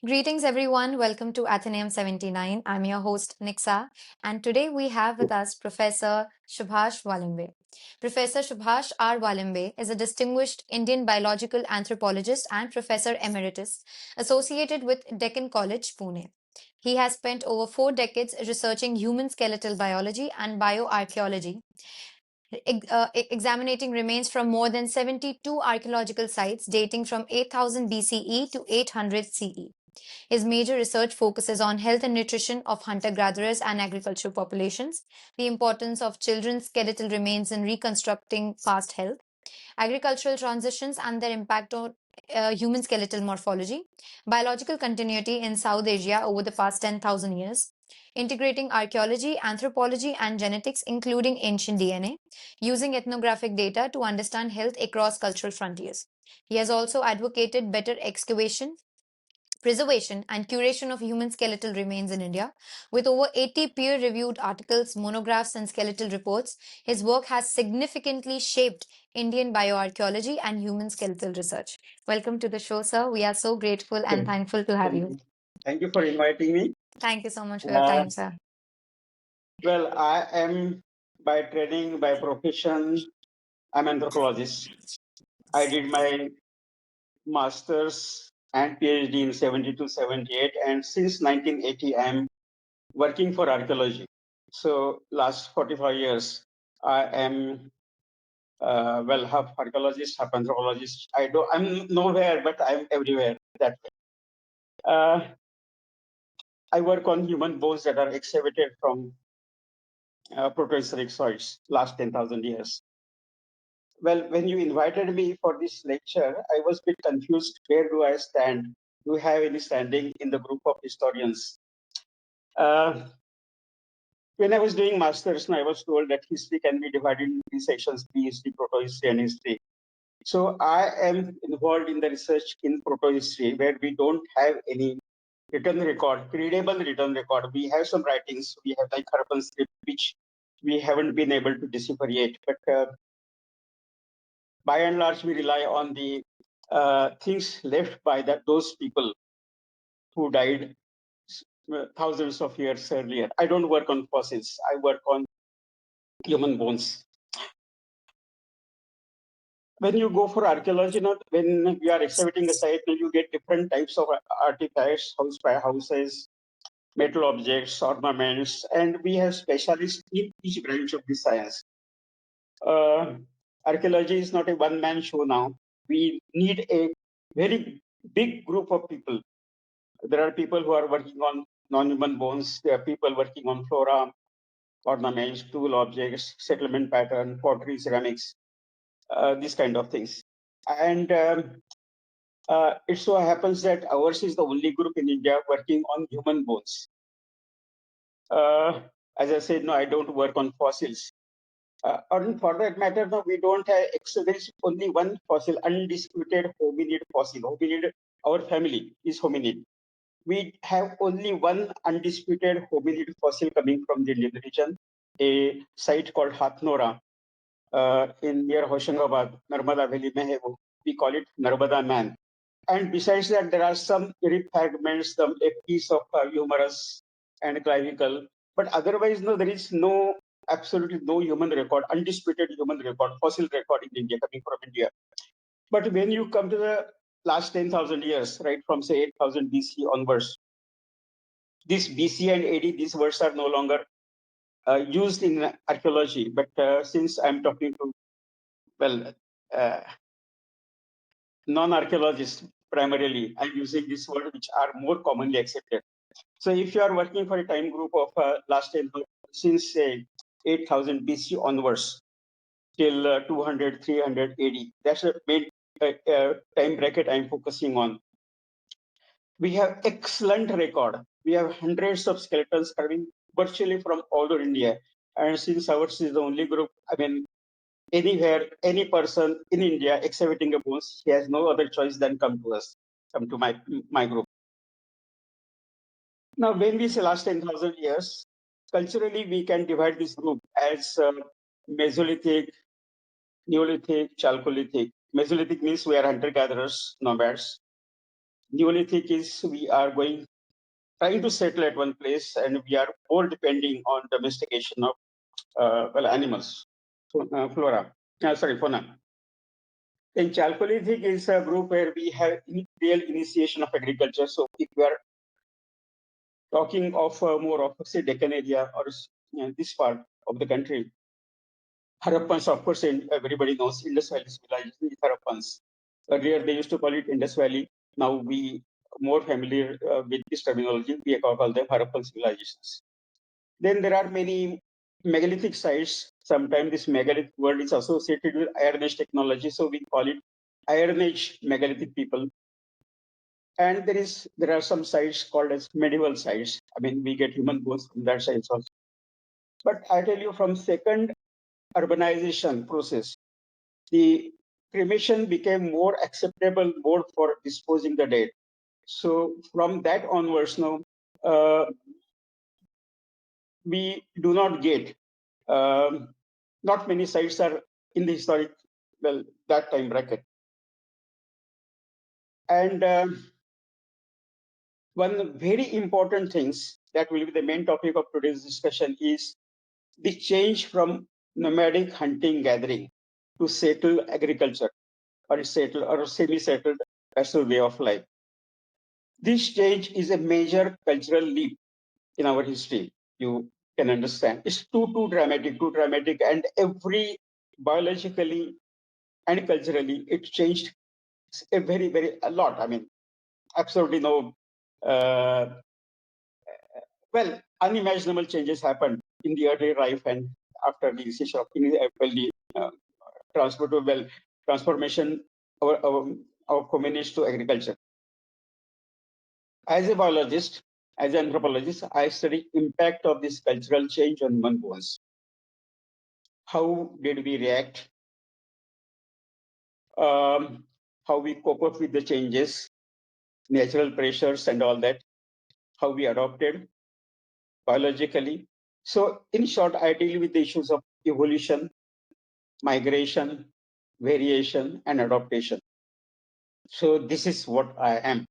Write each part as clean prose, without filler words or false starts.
Greetings, everyone. Welcome to Athenaeum 79. I'm your host, Niksa, and today we have with us Professor Subhash Walimbe. Professor Subhash R. Walimbe is a distinguished Indian biological anthropologist and Professor Emeritus associated with Deccan College, Pune. He has spent over 4 decades researching human skeletal biology and bioarchaeology, examining remains from more than 72 archaeological sites dating from 8000 BCE to 800 CE. His major research focuses on health and nutrition of hunter gatherers and agricultural populations, the importance of children's skeletal remains in reconstructing past health, agricultural transitions and their impact on human skeletal morphology, biological continuity in South Asia over the past 10,000 years, integrating archaeology, anthropology, and genetics, including ancient DNA, using ethnographic data to understand health across cultural frontiers. He has also advocated better excavation, preservation, and curation of human skeletal remains in India. With over 80 peer reviewed articles, monographs, and skeletal reports, his work has significantly shaped Indian bioarchaeology and human skeletal research. Welcome to the show, sir. We are so grateful and Thank thankful to have thank you. you. Thank you for inviting me. Thank you so much for your Uh, time, sir. well, I am by training, by profession, I'm an anthropologist. I did my master's and PhD in 72, 78, and since 1980, I'm working for archaeology. So last 45 years, I am half archaeologist, half anthropologist. I'm nowhere, but I'm everywhere. That way. I work on human bones that are excavated from protohistoric soils last 10,000 years. Well, when you invited me for this lecture, I was a bit confused. Where do I stand? Do I have any standing in the group of historians? Uh, when I was doing masters, I was told that history can be divided into three sections: prehistory, protohistory, and history. So I am involved in the research in protohistory, where we don't have any written record, credible written record. We have some writings. We have like Harappan script, which we haven't been able to decipher yet. But by and large, we rely on the things left by those people who died thousands of years earlier. I don't work on fossils. I work on human bones. When you go for archaeology, when you are excavating a site, you get different types of artifacts, house by houses, metal objects, ornaments, and we have specialists in each branch of the science. Uh, Archaeology is not a one-man show now. We need a very big group of people. There are people who are working on non-human bones. There are people working on flora, ornaments, tool objects, settlement pattern, pottery, ceramics, these kind of things. And it so happens that ours is the only group in India working on human bones. As I said, no, I don't work on fossils. And for that matter, no, we don't have, there is only one fossil, undisputed hominid fossil. Hominid, our family is hominid. We have only one undisputed hominid fossil coming from the Indian region, a site called Hathnora in near Hoshangabad, Narmada Valley, Mehevo. We call it Narmada Man. And besides that, there are some rib fragments, a piece of humerus and clavicle. But otherwise, no, there is no absolutely no human record, undisputed human record, fossil record in India coming from India. But when you come to the last 10,000 years, right, from say 8,000 BC onwards, this BC and AD, these words are no longer used in archaeology. But since I'm talking to, well, uh, non-archaeologists primarily, I'm using this word which are more commonly accepted. So if you are working for a time group of last 10, since say 8,000 BC onwards till 200, 300 AD, that's the main time bracket I'm focusing on. We have excellent record. We have hundreds of skeletons coming virtually from all over India. And since ours is the only group, I mean, anywhere, any person in India excavating a bones, he has no other choice than come to us, come to my group. Now, when we say last 10,000 years, culturally, we can divide this group as Mesolithic, Neolithic, Chalcolithic. Mesolithic means we are hunter-gatherers, nomads. Neolithic is we are trying to settle at one place, and we are more depending on domestication of animals, flora. Sorry, fauna. Then Chalcolithic is a group where we have real initiation of agriculture. So if we are talking of more of say Deccan area or this part of the country, Harappans, of course, everybody knows Indus Valley civilization is Harappans. Earlier they used to call it Indus Valley. Now we more familiar with this terminology. We call them Harappan civilizations. Then there are many megalithic sites. Sometimes this megalithic word is associated with Iron Age technology, so we call it Iron Age megalithic people. And there are some sites called as medieval sites. I mean, we get human bones from that sites also. But I tell you, from second urbanization process, the cremation became more acceptable mode for disposing the dead. So from that onwards, now uh, we do not get not many sites are in the historic that time bracket. And one very important things that will be the main topic of today's discussion is the change from nomadic hunting gathering to settled agriculture or settled or semi-settled pastoral way of life. This change is a major cultural leap in our history. You can understand. It's too dramatic, and every biologically and culturally it changed a a lot. I mean, absolutely no unimaginable changes happened in the early life and after the initiation of the transport transformation our communities to agriculture. As a biologist, as an anthropologist, I study impact of this cultural change on human bones. How did we react? How we cope up with the changes, natural pressures, and all that. How we adopted biologically. So, in short, I deal with the issues of evolution, migration, variation, and adaptation. So, this is what I am.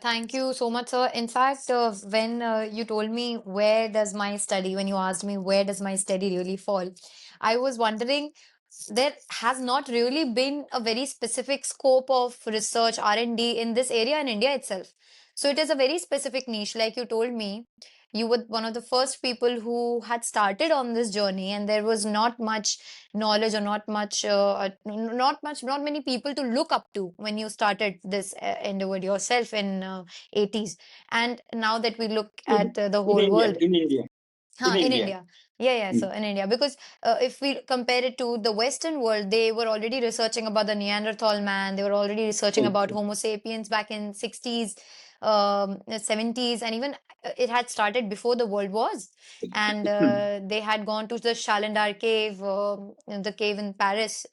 Thank you so much, sir. In fact, when you told me when you asked me where does my study really fall, I was wondering there has not really been a very specific scope of research R&D in this area in India itself. So it is a very specific niche. Like you told me, you were one of the first people who had started on this journey, and there was not much knowledge or not many people to look up to when you started this endeavor yourself in 80s. And now that we look at the In whole India, world, in India, in in India. India. Yeah, Mm. so in India, because if we compare it to the Western world, they were already researching about the Neanderthal man. They were already researching True, about true. Homo sapiens back in 60s, 70s, and even it had started before the World Wars. And they had gone to the Chalendar cave, the cave in Paris,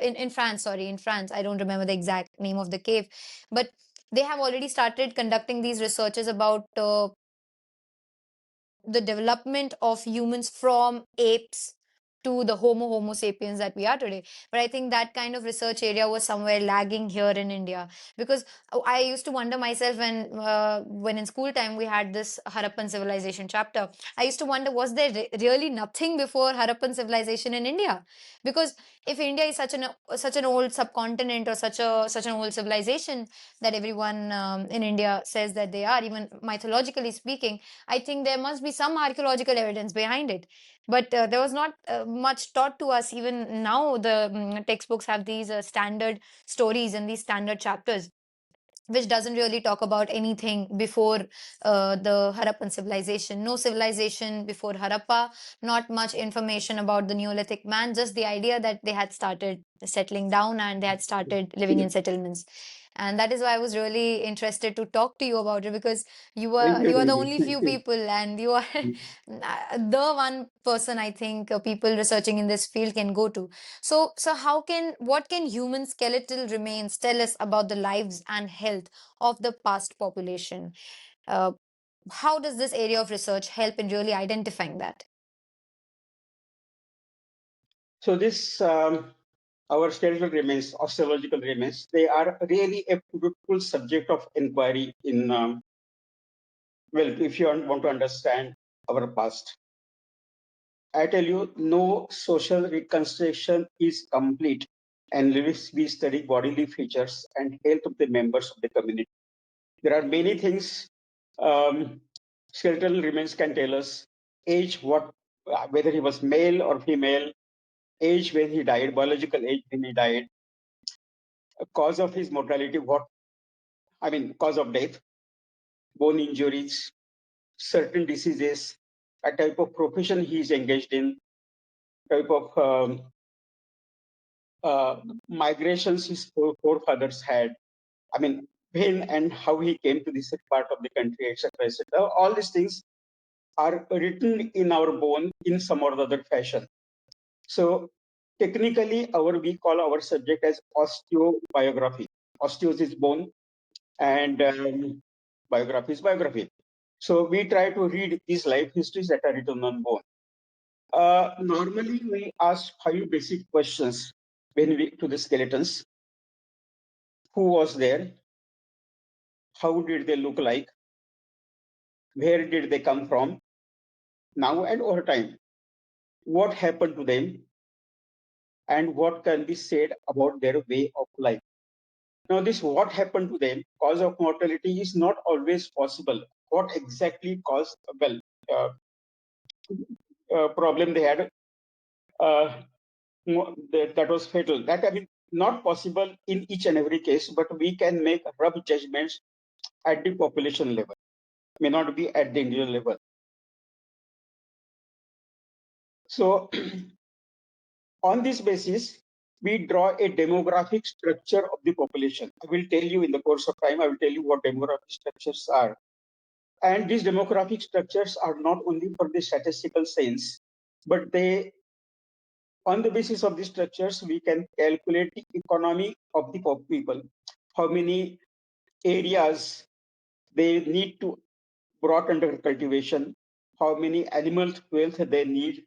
in France, sorry, in France. I don't remember the exact name of the cave, but they have already started conducting these researches about the development of humans from apes to the Homo sapiens that we are today. But I think that kind of research area was somewhere lagging here in India, because I used to wonder myself when in school time we had this Harappan civilization chapter. I used to wonder, was there really nothing before Harappan civilization in India? Because if India is such an old subcontinent, or such an old civilization that everyone in India says that they are, even mythologically speaking, I think there must be some archaeological evidence behind it. But there was not much taught to us. Even now, the textbooks have these standard stories and these standard chapters, which doesn't really talk about anything before the Harappan civilization. No civilization before Harappa, not much information about the Neolithic man, just the idea that they had started settling down and they had started living in settlements. And that is why I was really interested to talk to you about it, because you are the Thank you, only thank few you. people, and you are the one person I think people researching in this field can go to. So what can human skeletal remains tell us about the lives and health of the past population? Uh, how does this area of research help in really identifying that? So this our skeletal remains, osteological remains, they are really a fruitful subject of inquiry in, well, if you want to understand our past. I tell you, no social reconstruction is complete unless we study bodily features and health of the members of the community. There are many things skeletal remains can tell us: age, whether he was male or female, age when he died, biological age when he died, cause of his mortality, cause of death, bone injuries, certain diseases, a type of profession he is engaged in, type of uh, migrations his forefathers had. I mean, when and how he came to this part of the country, etc., etc. All these things are written in our bone in some or the other fashion. So technically, we call our subject as osteobiography. Osteos is bone, and biography is biography. So we try to read these life histories that are written on bone. Normally, we ask 5 basic questions when we to the skeletons: who was there? How did they look like? Where did they come from? Now and over time, what happened to them? And what can be said about their way of life? Now, this what happened to them, cause of mortality, is not always possible. What exactly caused, uh, problem they had, uh, that was fatal. That, I mean, not possible in each and every case, but we can make rough judgments at the population level, may not be at the individual level. So, on this basis, we draw a demographic structure of the population. I will tell you in the course of time, I will tell you what demographic structures are. And these demographic structures are not only for the statistical sense, but on the basis of these structures, we can calculate the economy of the people, how many areas they need to brought under cultivation, how many animal wealth they need,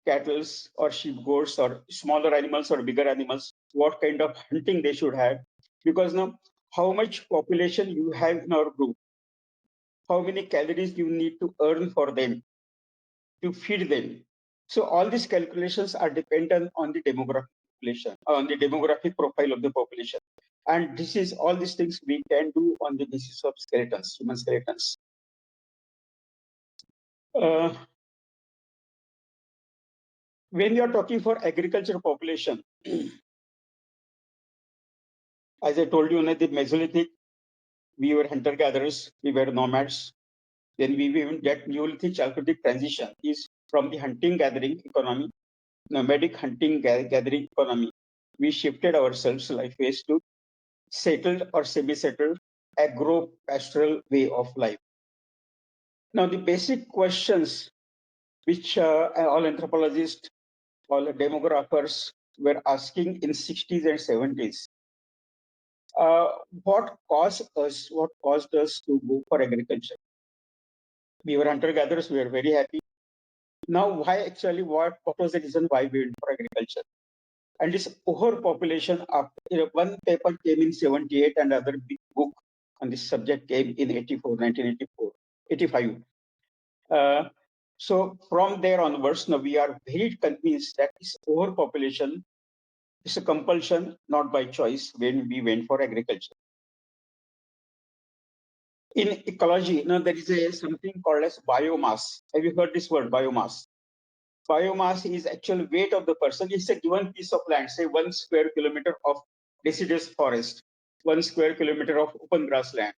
cattle or sheep, goats, or smaller animals or bigger animals, what kind of hunting they should have. Because now, how much population you have in our group, how many calories you need to earn for them, to feed them. So all these calculations are dependent on the demographic population, on the demographic profile of the population. And this is all these things we can do on the basis of skeletons, human skeletons. Uh, when you are talking for agriculture population, as I told you, in the Mesolithic, we were hunter-gatherers, we were nomads. Then we even get Neolithic Chalcolithic transition is from the hunting-gathering economy, nomadic hunting-gathering economy. We shifted ourselves lifeways to settled or semi-settled agro-pastoral way of life. Now, the basic questions which all anthropologists, all demographers were asking in 60s and 70s, what caused us to go for agriculture? We were hunter-gatherers, we were very happy. Now, what was the reason why we went for agriculture? And this overpopulation, one paper came in 78 and other big book on this subject came in 1984, 85. So from there onwards, now we are very convinced that this overpopulation is a compulsion, not by choice, when we went for agriculture. In ecology, now there is something called as biomass. Have you heard this word, biomass? Biomass is actual weight of the person. It's a given piece of land, say 1 square kilometer of deciduous forest, 1 square kilometer of open grassland,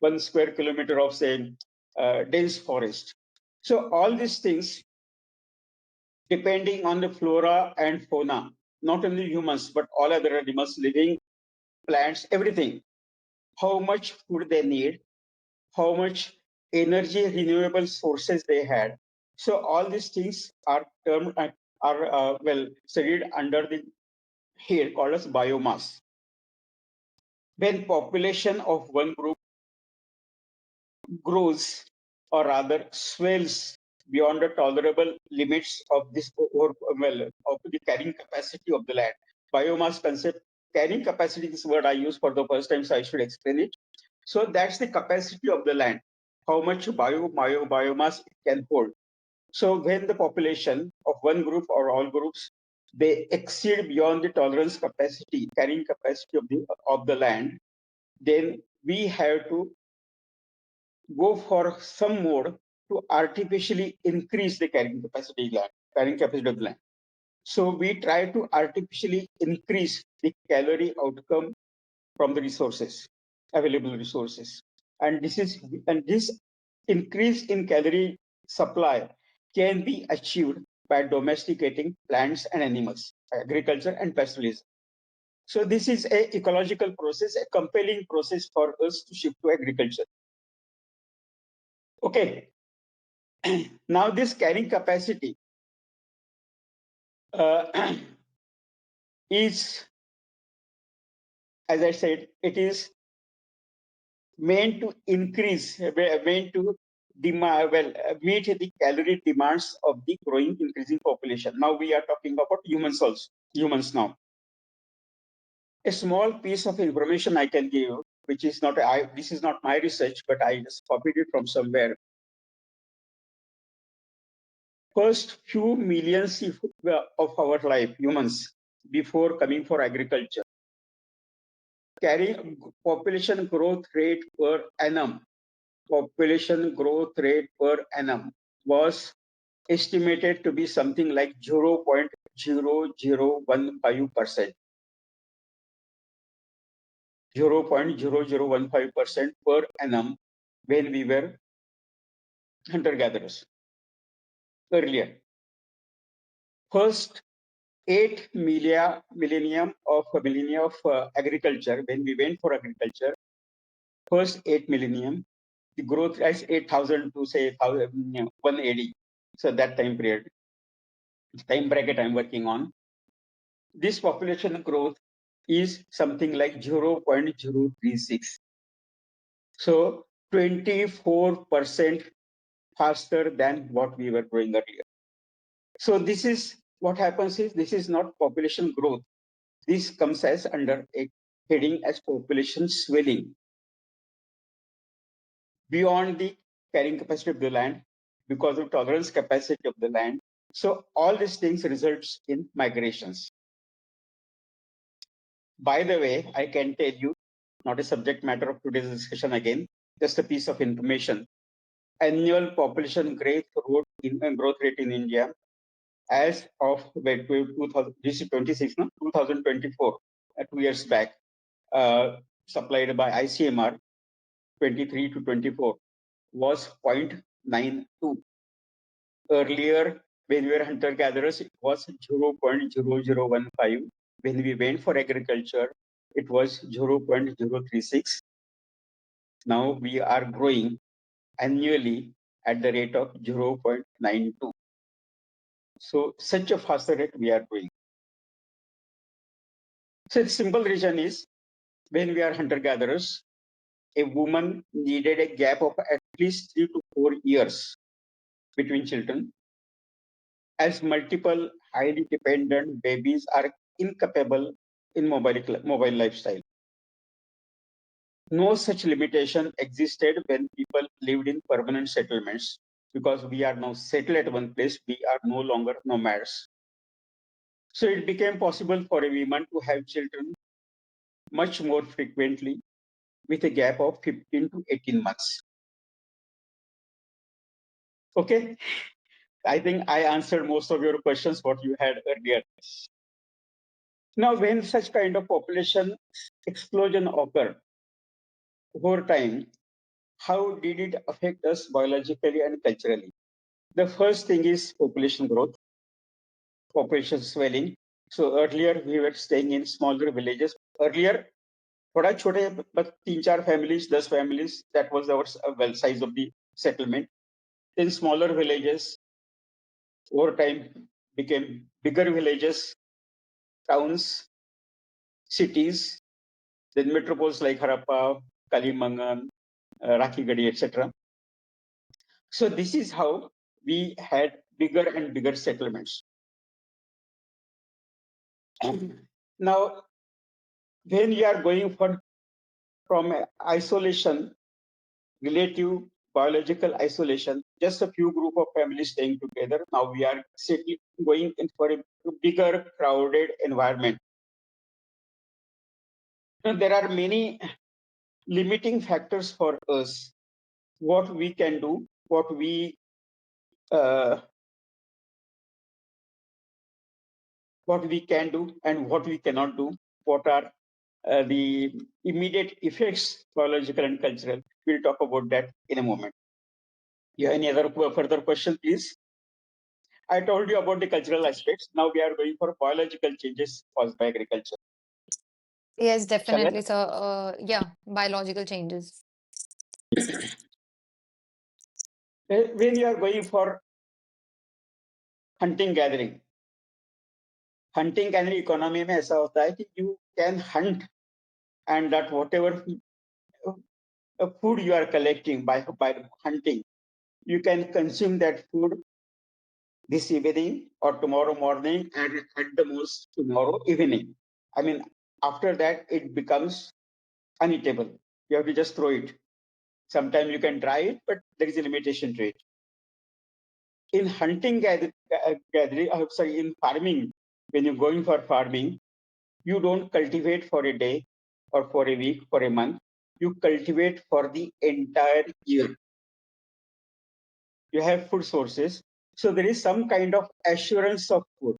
1 square kilometer of, say, dense forest. So all these things, depending on the flora and fauna, not only humans, but all other animals, living plants, everything, how much food they need, how much energy renewable sources they had. So all these things are termed studied under the head called as biomass. When population of one group grows, or rather swells beyond the tolerable limits of this of the carrying capacity of the land, biomass concept. Carrying capacity, this word I use for the first time, so I should explain it. So that's the capacity of the land, how much biomass it can hold. So when the population of one group or all groups, they exceed beyond the tolerance capacity, carrying capacity of the land, then we have to go for some mode to artificially increase the carrying capacity of the land. So we try to artificially increase the calorie outcome from the resources, available resources. And this increase in calorie supply can be achieved by domesticating plants and animals, agriculture and pastoralism. So this is a ecological process, a compelling process for us to shift to agriculture. Okay. Now this carrying capacity uh, is, as I said, it is meant to increase, meant to meet the calorie demands of the growing, increasing population. Now we are talking about humans also, humans now. A small piece of information I can give, which is not, this is not my research, but I just copied it from somewhere. First few millions of our life, humans, before coming for agriculture, carrying population growth rate per annum, population growth rate per annum was estimated to be something like 0.0015%. 0.0015% per annum when we were hunter-gatherers earlier. First 8 millennium of agriculture, when we went for agriculture, first 8 millennium, the growth is 8,000 to say 180. So that time period, time bracket I'm working on, this population growth is something like 0.036. So 24% faster than what we were growing earlier. So this is what happens is, this is not population growth. This comes as under a heading as population swelling beyond the carrying capacity of the land because of tolerance capacity of the land. So all these things results in migrations. By the way, I can tell you, not a subject matter of today's discussion again, just a piece of information. Annual population growth rate in India as of 2000, this is 26, no? 2024, 2 years back, supplied by ICMR, 23 to 24, was 0.92. Earlier, when we were hunter-gatherers, it was 0.0015. When we went for agriculture, it was 0.036. Now we are growing annually at the rate of 0.92. So such a faster rate we are growing. So the simple reason is, when we are hunter-gatherers, a woman needed a gap of at least 3 to 4 years between children, as multiple highly dependent babies are incapable in mobile lifestyle. No such limitation existed when people lived in permanent settlements, because we are now settled at one place, we are no longer nomads. So it became possible for a woman to have children much more frequently with a gap of 15 to 18 months. Okay, I think I answered most of your questions, what you had earlier. Now, when such kind of population explosion occurred over time, how did it affect us biologically and culturally? The first thing is population growth, population swelling. So earlier we were staying in smaller villages. Earlier, थोड़ा छोटे but 3-4 families, 10 families, that was our size of the settlement. Then smaller villages over time became bigger villages, towns, cities, then metropoles like Harappa, Kalimangan, Rakhigadi, etc. So this is how we had bigger and bigger settlements. Now, when you are going from isolation, relative biological isolation, just a few group of families staying together. Now we are going in for a bigger crowded environment. And there are many limiting factors for us. What we can do, uh, what we can do, and what we cannot do. What are the immediate effects, biological and cultural? We'll talk about that in a moment. Yeah, any other further question, please? I told you about the cultural aspects. Now we are going for biological changes caused by agriculture. Yes, Shall I? definitely. So, yeah, biological changes. When you are going for hunting gathering economy में ऐसा होता है कि you can hunt and that whatever food you are collecting by hunting, you can consume that food this evening or tomorrow morning and at the most tomorrow evening. I mean, after that it becomes uneatable. You have to just throw it. Sometimes you can dry it, but there is a limitation to it. In gathering, sorry, in farming, when you're going for farming, you don't cultivate for a day or for a week, for a month. You cultivate for the entire year. You have food sources. So there is some kind of assurance of food.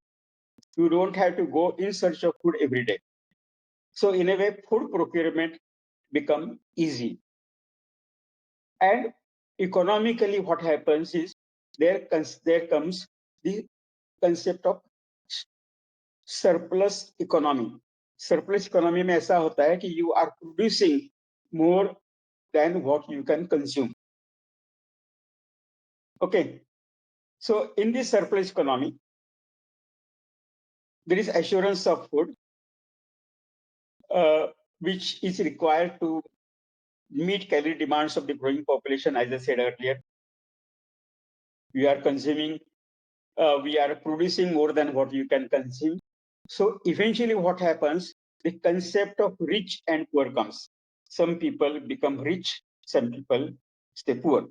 You don't have to go in search of food every day. So in a way, food procurement become easy. And economically, what happens is there comes the concept of surplus economy. Surplus economy में ऐसा होता है कि you are producing more than what you can consume. Okay, so in this surplus economy, there is assurance of food, which is required to meet calorie demands of the growing population. As I said earlier, we are consuming, we are producing more than what you can consume. So eventually, what happens? The concept of rich and poor comes. Some people become rich, some people stay poor.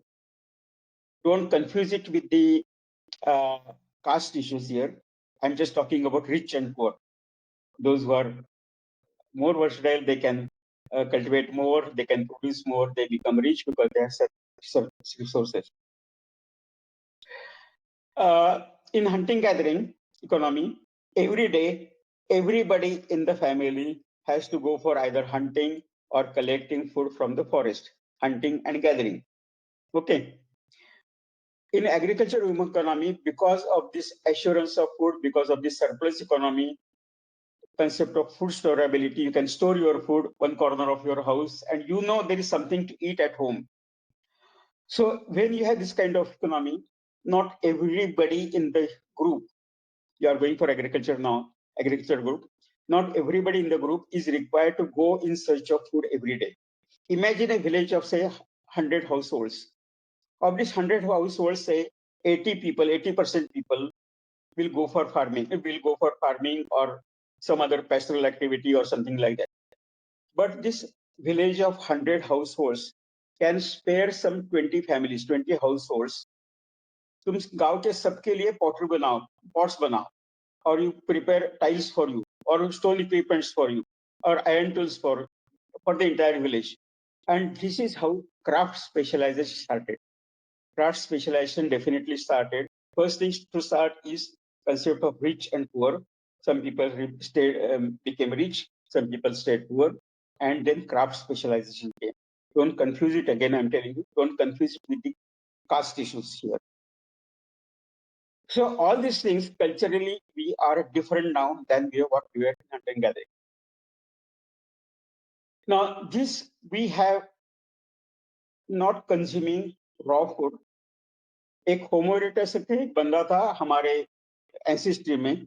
Don't confuse it with the uh, caste issues here. I'm just talking about rich and poor. Those who are more versatile, they can cultivate more, they can produce more, they become rich because they have such resources. In hunting gathering economy, every day, everybody in the family has to go for either hunting or collecting food from the forest, hunting and gathering. Okay. In agriculture economy, because of this assurance of food, because of this surplus economy, concept of food storability, you can store your food one corner of your house and you know there is something to eat at home. So when you have this kind of economy, not everybody in the group, you are going for agriculture now, agriculture group, not everybody in the group is required to go in search of food every day. Imagine a village of say 100 households. Of these 100 households, say 80 people, 80% people will go for farming or some other pastoral activity or something like that. But this village of 100 households can spare some 20 families, 20 households. तुम गांव के सबके लिए Potter बनाओ, pots बनाओ, or you prepare tiles for you, or stone equipments for you, or iron tools for the entire village. And this is how craft specialization started. Craft specialization definitely started. First thing to start is concept of rich and poor. Some people became rich, some people stayed poor, and then craft specialization came. Don't confuse it again, I'm telling you, don't confuse it with the caste issues here. So all these things culturally we are different now than what we were in hunting gathering. Now this we have not consuming raw food. एक होमो erectus थे, एक बंदा था हमारे ancestry में,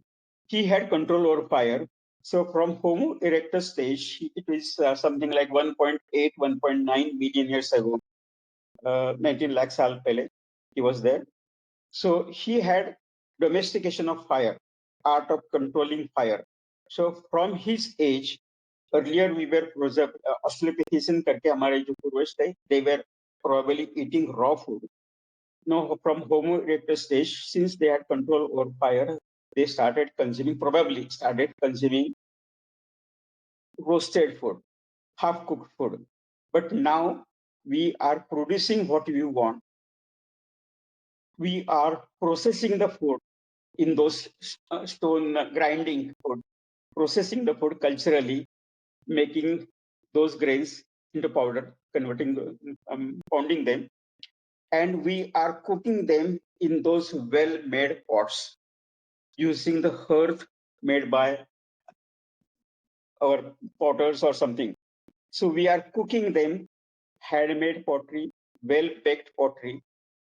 he had control over fire. So from Homo erectus stage, it is something like 1.8, 1.9 million years ago, 19 lakh saal pehle, he was there. So he had domestication of fire, art of controlling fire. So from his age, earlier we were Australopithecine करके हमारे जो पूर्वज थे, they were probably eating raw food. Now from Homo erectus stage, since they had control over fire, they probably started consuming roasted food, half-cooked food. But now we are producing what we want. We are processing the food in those stone grinding food, processing the food culturally, making those grains into powder, pounding them, and we are cooking them in those well-made pots using the hearth made by our potters or something. So we are cooking them handmade pottery, well-baked pottery.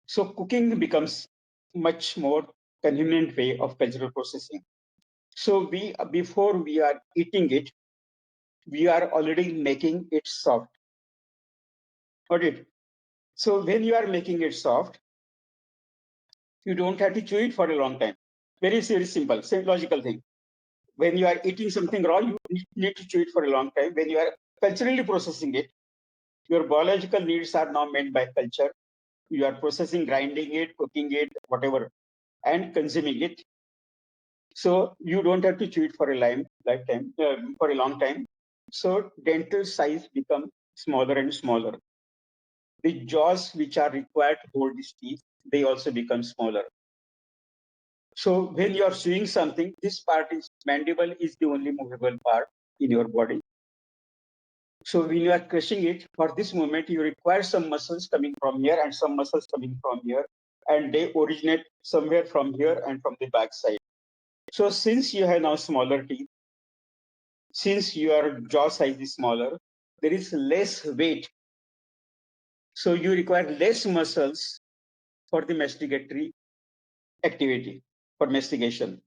So cooking becomes much more convenient way of cultural processing. So before we are eating it, we are already making it soft. Got it? So when you are making it soft, you don't have to chew it for a long time. Very, very simple, same logical thing. When you are eating something raw, you need to chew it for a long time. When you are culturally processing it, your biological needs are now met by culture. You are processing, grinding it, cooking it, whatever, and consuming it. So you don't have to chew it for a lifetime, for a long time. So dental size become smaller and smaller. The jaws which are required to hold these teeth, they also become smaller. So when you are chewing something, this part is mandible is the only movable part in your body. So when you are crushing it, for this movement, you require some muscles coming from here and some muscles coming from here, and they originate somewhere from here and from the back side. So since you have now smaller teeth, since your jaw size is smaller, there is less weight. So you require less muscles for the masticatory activity, for mastication.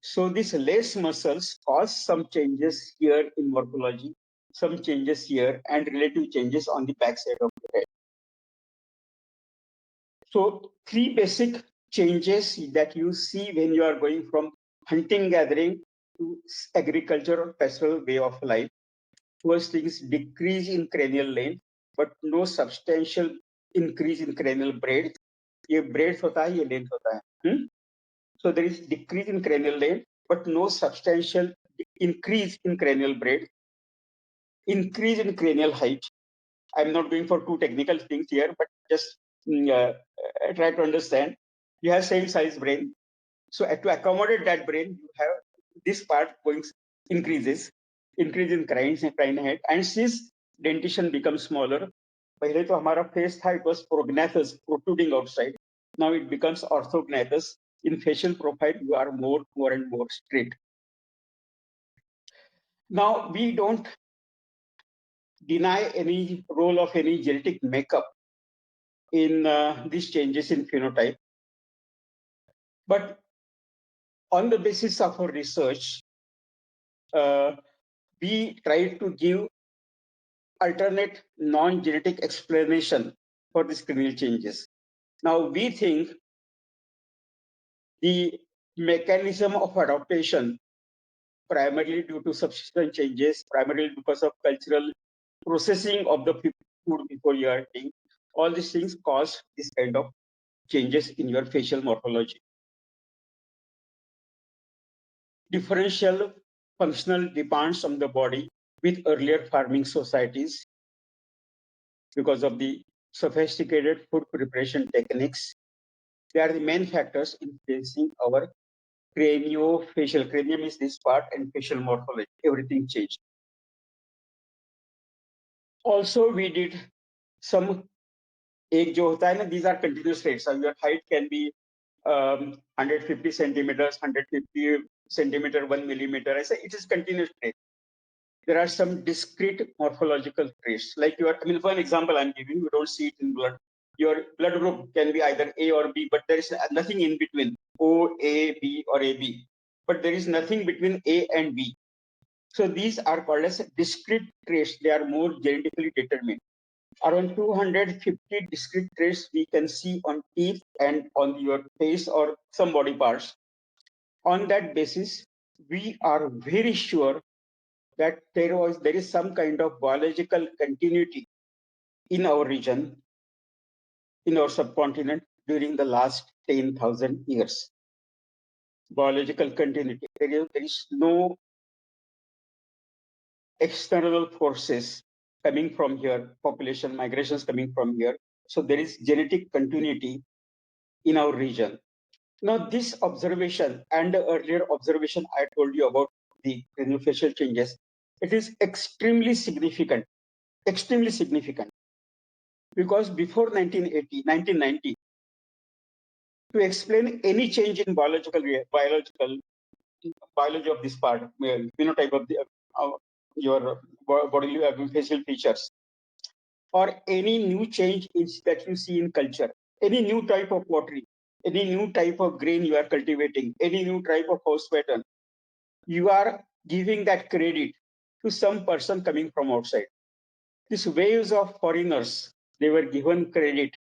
So these less muscles cause some changes here in morphology, some changes here, and relative changes on the backside of the head. So three basic changes that you see when you are going from hunting gathering to agriculture or pastoral way of life. First thing is decrease in cranial length, but no substantial increase in cranial breadth. ये breadth होता है, ये length होता है. So there is decrease in cranial length, but no substantial increase in cranial breadth. Increase in cranial height. I'm not going for too technical things here, but just try to understand. You have same size brain. So to accommodate that brain, you have this part going increase in cranial head. And since dentition becomes smaller, पहले तो हमारा face था, it was prognathous, protruding outside. Now it becomes orthognathous. In facial profile, you are more and more straight. Now we don't deny any role of any genetic makeup in these changes in phenotype. But on the basis of our research, we try to give alternate non-genetic explanation for these cranial changes. Now we think the mechanism of adaptation, primarily due to subsequent changes, primarily because of cultural processing of the food before you are eating, all these things cause this kind of changes in your facial morphology. Differential functional demands on the body with earlier farming societies because of the sophisticated food preparation techniques. They are the main factors influencing our craniofacial. Cranium is this part and facial morphology. Everything changed. Also, we did some एक जो होता है ना, these are continuous rates. So your height can be 150 centimeters, 150 centimeter, 1 millimeter. I say it is continuous rate. There are some discrete morphological traits. Like for an example I'm giving, you don't see it in blood. Your blood group can be either A or B, but there is nothing in between, O, A, B, or AB. But there is nothing between A and B. So these are called as discrete traits. They are more genetically determined. Around 250 discrete traits we can see on teeth and on your face or some body parts. On that basis, we are very sure that there is some kind of biological continuity in our region, in our subcontinent during the last 10,000 years. Biological continuity. There is no external forces coming from here, population migrations coming from here. So there is genetic continuity in our region. Now, this observation and the earlier observation I told you about the craniofacial changes, it is extremely significant, because before 1990, to explain any change in biology of this part, phenotype of the your bodily facial features, or any new change that you see in culture, any new type of pottery, any new type of grain you are cultivating, any new type of house pattern, you are giving that credit to some person coming from outside. These waves of foreigners, they were given credit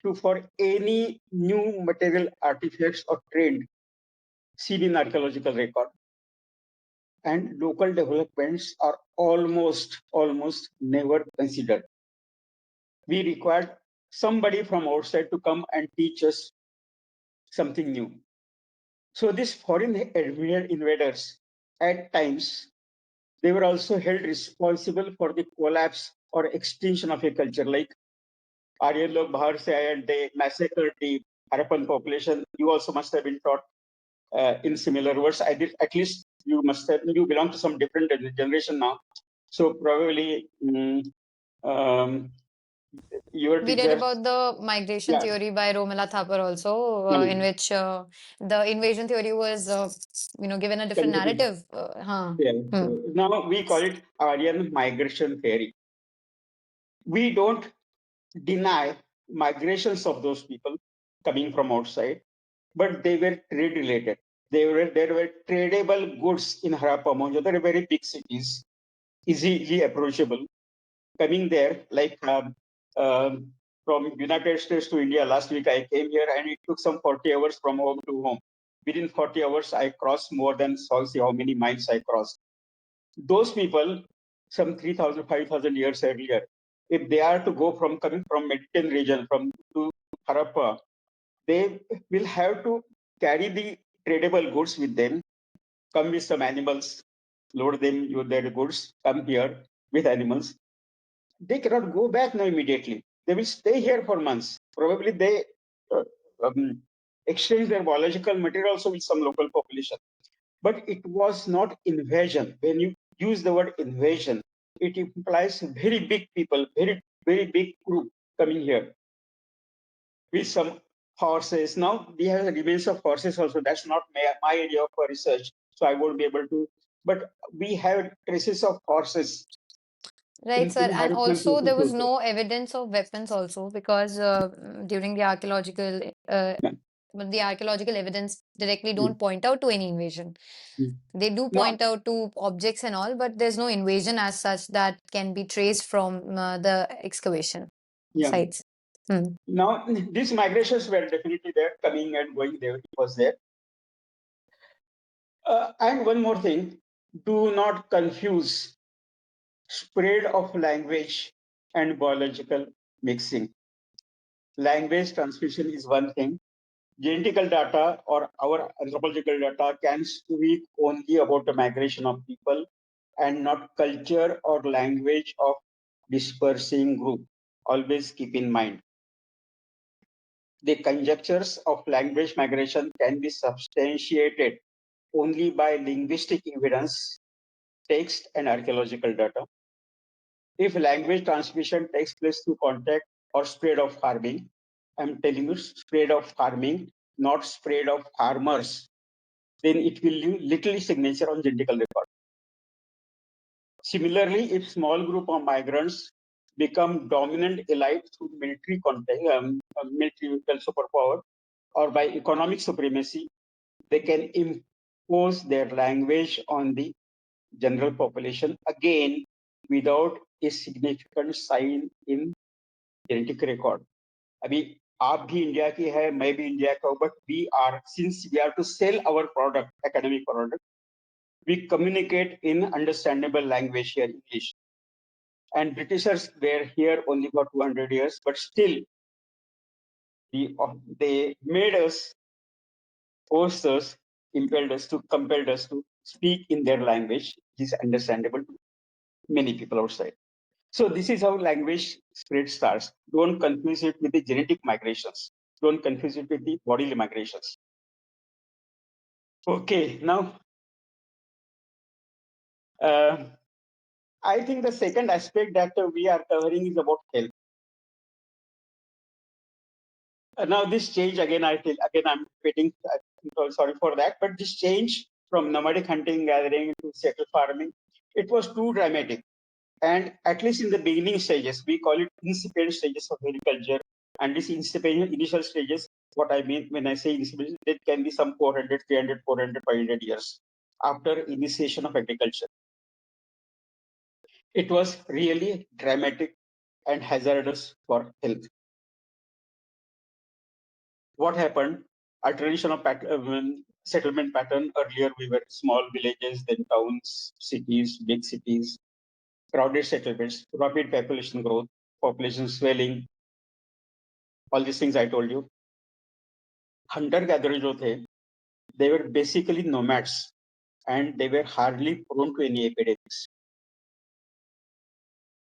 to for any new material artifacts or trend seen in archaeological record. And local developments are almost never considered. We required somebody from outside to come and teach us something new. So these foreign invaders, at times, they were also held responsible for the collapse or extinction of a culture. Like Aryan log bahar se aaye and they massacred the Harappan population. You also must have been taught in similar words. I did, at least you belong to some different generation now. So probably your We read teacher, about the migration yeah, theory by Romila Thapar also, in mm, which the invasion theory was, given a different narrative. yeah. Hmm. So now we call it Aryan migration theory. We don't deny migrations of those people coming from outside, but they were trade related. There were tradable goods in Harappa, Mohenjo-daro, very big cities, easily approachable. Coming there, like from United States to India, last week I came here and it took some 40 hours from home to home. Within 40 hours, I crossed more than, so see how many miles I crossed. Those people, some 3,000, 5,000 years earlier, if they are to go from coming from Mediterranean region from to Harappa, they will have to carry the tradable goods with them, come with some animals, load them with their goods, come here with animals. They cannot go back now immediately. They will stay here for months. Probably they uh, um, exchange their biological material also with some local population. But it was not invasion. When you use the word invasion, it implies very big people, very big group coming here with some horses. Now we have remains of horses also. That's not my area of research, so I won't be able to. But we have traces of horses Right, sir. in And Harappan also, there places was also. no evidence of weapons also because during the archaeological evidence directly Mm, don't point out to any invasion. mm. They do Now, point out to objects and all, but there's no invasion as such that can be traced from the excavation yeah. sites. Hmm. Now these migrations were definitely there, coming and going. There it was there. And one more thing: do not confuse spread of language and biological mixing. Language transmission is one thing. Genetical data or our anthropological data can speak only about the migration of people and not culture or language of dispersing group. Always keep in mind. The conjectures of language migration can be substantiated only by linguistic evidence, text, and archaeological data. If language transmission takes place through contact or spread of farming, I'm telling you, spread of farming, not spread of farmers, then it will leave little signature on genetical record. Similarly, if small group of migrants become dominant elite through military contact, military superpower, or by economic supremacy, they can impose their language on the general population again without a significant sign in genetic record अभी आप भी India की है मैं भी India का हूं but we are since we are to sell our product academic product We communicate in understandable language here, English. And Britishers were here only for 200 years, but still they made us, forced us, compelled us to speak in their language, which is understandable to many people outside. So this is how language spread starts. Don't confuse it with the genetic migrations. Don't confuse it with the bodily migrations. Okay, now uh, I think the second aspect that we are covering is about health. Now this change again, I'm repeating. I'm sorry for that, but this change from nomadic hunting gathering to settle farming, it was too dramatic. And at least in the beginning stages, we call it incipient stages of agriculture. And this incipient initial stages, what I mean when I say incipient, it can be some 400, 300, 400, 500 years after initiation of agriculture. It was really dramatic and hazardous for health. What happened? Our traditional settlement pattern, earlier we were small villages, then towns, cities, big cities, crowded settlements, rapid population growth, population swelling, all these things I told you. Hunter gatherers जो थे, they were basically nomads and they were hardly prone to any epidemics.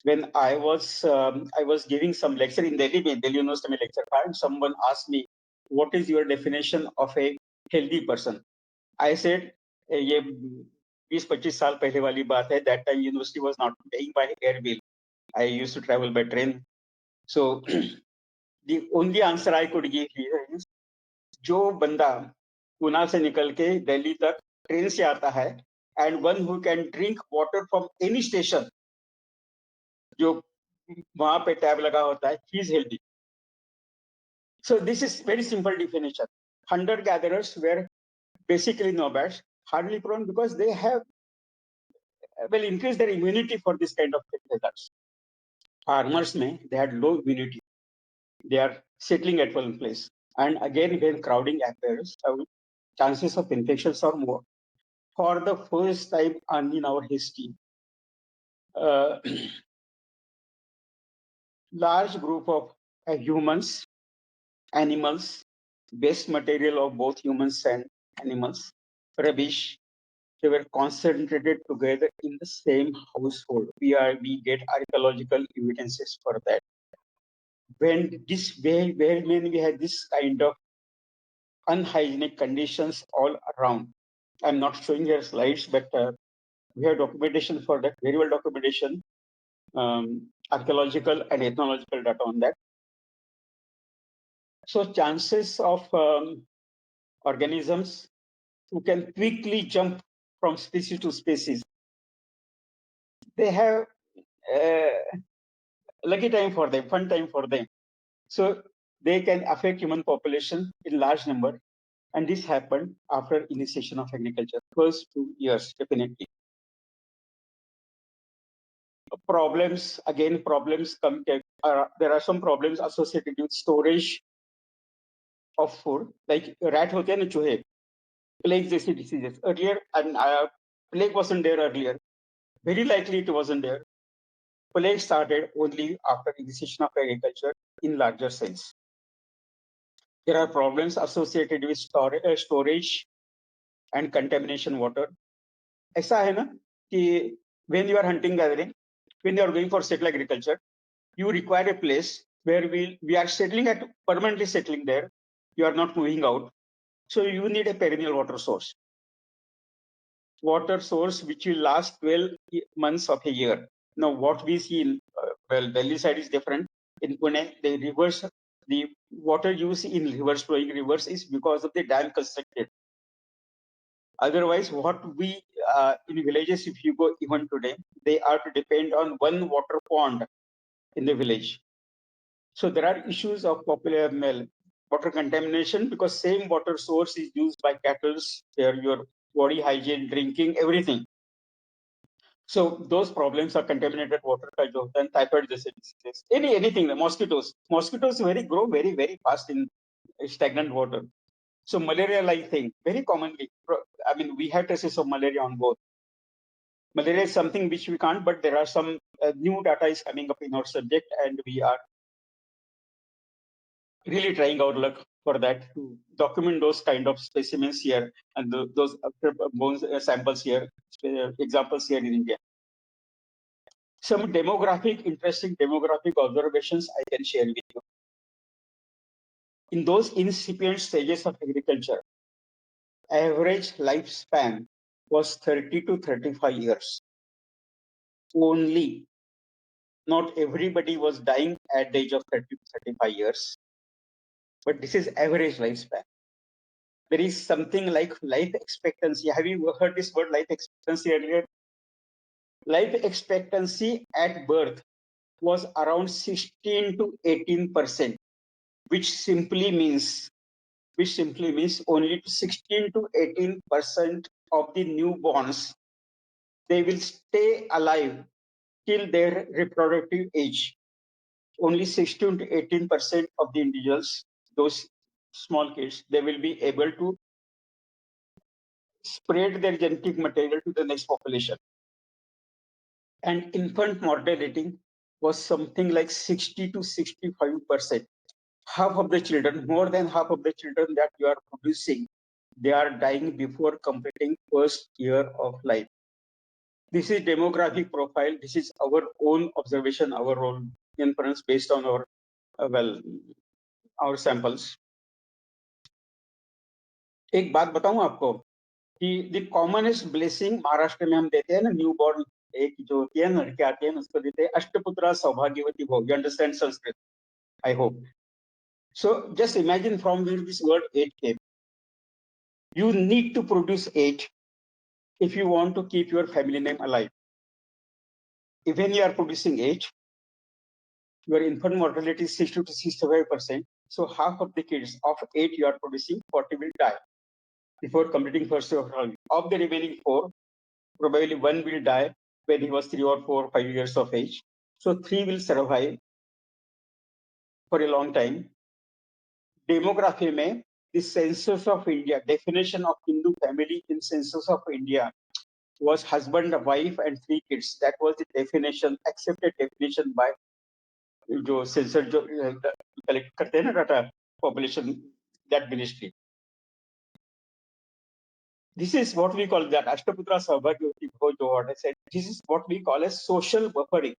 When I was giving some lecture in Delhi University में lecture था, and someone asked me, what is your definition of a healthy person? I said, ये 20-25 साल पहले वाली बात है. That time university was not paying by air bill. I used to travel by train. So the only answer I could give here is, जो बंदा पुणे से निकल के दिल्ली तक ट्रेन से आता है, and one who can drink water from any station, जो वहां पे टैब लगा होता है, he is healthy. So this is very simple definition. Hunter gatherers were basically nomads, hardly prone because they have increased their immunity for this kind of hazards. Farmers they had low immunity. They are settling at one place. And again, when crowding appears, chances of infections are more. For the first time in our history, uh, large group of humans, animals, waste material of both humans and animals, rubbish, they were concentrated together in the same household. We get archaeological evidences for that. When we had this kind of unhygienic conditions all around. I'm not showing here slides, but we have documentation for that, very well documentation, archaeological and ethnological data on that. So chances of organisms who can quickly jump from species to species, they have lucky time for them, fun time for them. So they can affect human population in large number. And this happened after initiation of agriculture, first 2 years, definitely. Problems come. There are some problems associated with storage of food, like rat hote hain na चूहे, plague जैसी diseases. Earlier, and plague wasn't there earlier. Very likely it wasn't there. Plague started only after initiation of agriculture in larger sense. There are problems associated with storage and contamination water. ऐसा है ना कि when you are hunting gathering, when you are going for settle agriculture, you require a place where we are settling at permanently settling there. You are not moving out. So you need a perennial water source. Water source which will last 12 months of a year. Now what we see in, Delhi side is different. In Pune, the water use in rivers, flowing rivers, is because of the dam constructed. Otherwise, what we in villages, if you go even today, they are to depend on one water pond in the village. So there are issues of popular water contamination because same water source is used by cattle, your body hygiene, drinking, everything. So those problems are contaminated water का जो होता है typhoid जैसे diseases, anything, the mosquitoes grow very fast in stagnant water. So malaria like thing very commonly. I mean, we have traces of malaria on both. Malaria is something which we can't, but there are some new data is coming up in our subject, and we are really trying our luck for that to document those kind of specimens here and those bones samples here, examples here in India. Some interesting demographic observations I can share with you. In those incipient stages of agriculture, average lifespan was 30 to 35 years. Only, not everybody was dying at the age of 30 to 35 years, but this is average lifespan. There is something like life expectancy. Have you heard this word life expectancy earlier? Life expectancy at birth was around 16 to 18%, which simply means only 16 to 18% of the newborns, they will stay alive till their reproductive age. Only 16 to 18% of the individuals, those small kids, they will be able to spread their genetic material to the next population. And infant mortality was something like 60 to 65%. Half of the children, more than half of the children that you are producing, they are dying before completing first year of life. This is demographic profile. This is our own observation, our own inference based on our our samples. एक बात बताऊं आपको कि the commonest blessing Maharashtra में हम देते हैं ना, न्यू बॉर्न एक जो होती है लड़के आते हैं उसको देते हैं अष्टपुत्रा सौभाग्यवती भव. You understand Sanskrit? I hope so. Just imagine from where this word eight came. You need to produce eight if you want to keep your family name alive. Even you are producing eight, your infant mortality is 60 to 65%. So half of the kids of eight you are producing, 40 will die before completing first year of life. Of the remaining four, probably one will die when he was 3 or 4, 5 years of age. So three will survive for a long time. Demography में the census of India, definition of Hindu family in census of India was husband, wife, and three kids. That was the definition, accepted definition by जो sensor जो collect करते हैं ना data population that ministry. This is what we call that Ashtaputra Saubhagyavati Bhojo, what I said. This is what we call as social buffering.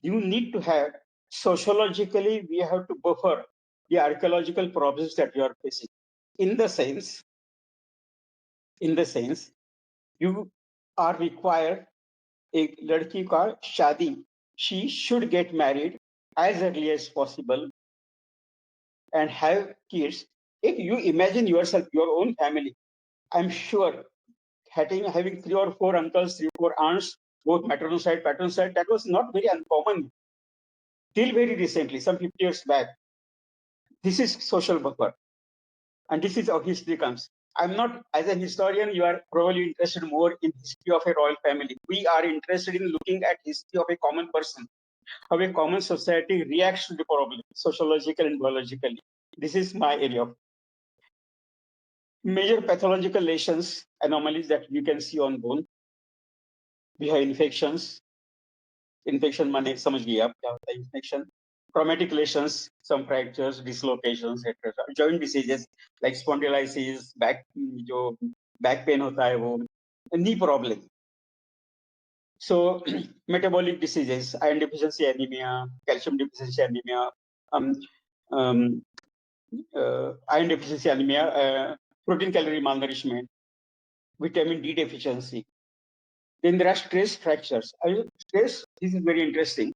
You need to have, sociologically, we have to buffer the archaeological problems that you are facing. In the sense, you are required एक लड़की का शादी, she should get married as early as possible and have kids. If you imagine yourself, your own family, I'm sure having three or four uncles, three or four aunts, both maternal side, paternal side, that was not very uncommon till very recently, some 50 years back. This is social buffer. And this is how history comes. I'm not, as a historian, you are probably interested more in history of a royal family. We are interested in looking at history of a common person, how a common society reacts to the problem, sociological and biologically. This is my area of major pathological lesions, anomalies that you can see on bone. We have infections. Infection माने समझ गए आप क्या होता है infection. Traumatic lesions, some fractures, dislocations, etc. Joint diseases like spondylitis, जो back pain होता है वो, knee problem. So metabolic diseases, iron deficiency anemia, calcium deficiency anemia, iron deficiency anemia, protein calorie malnourishment, vitamin D deficiency. Then there are stress fractures. Stress, this is very interesting.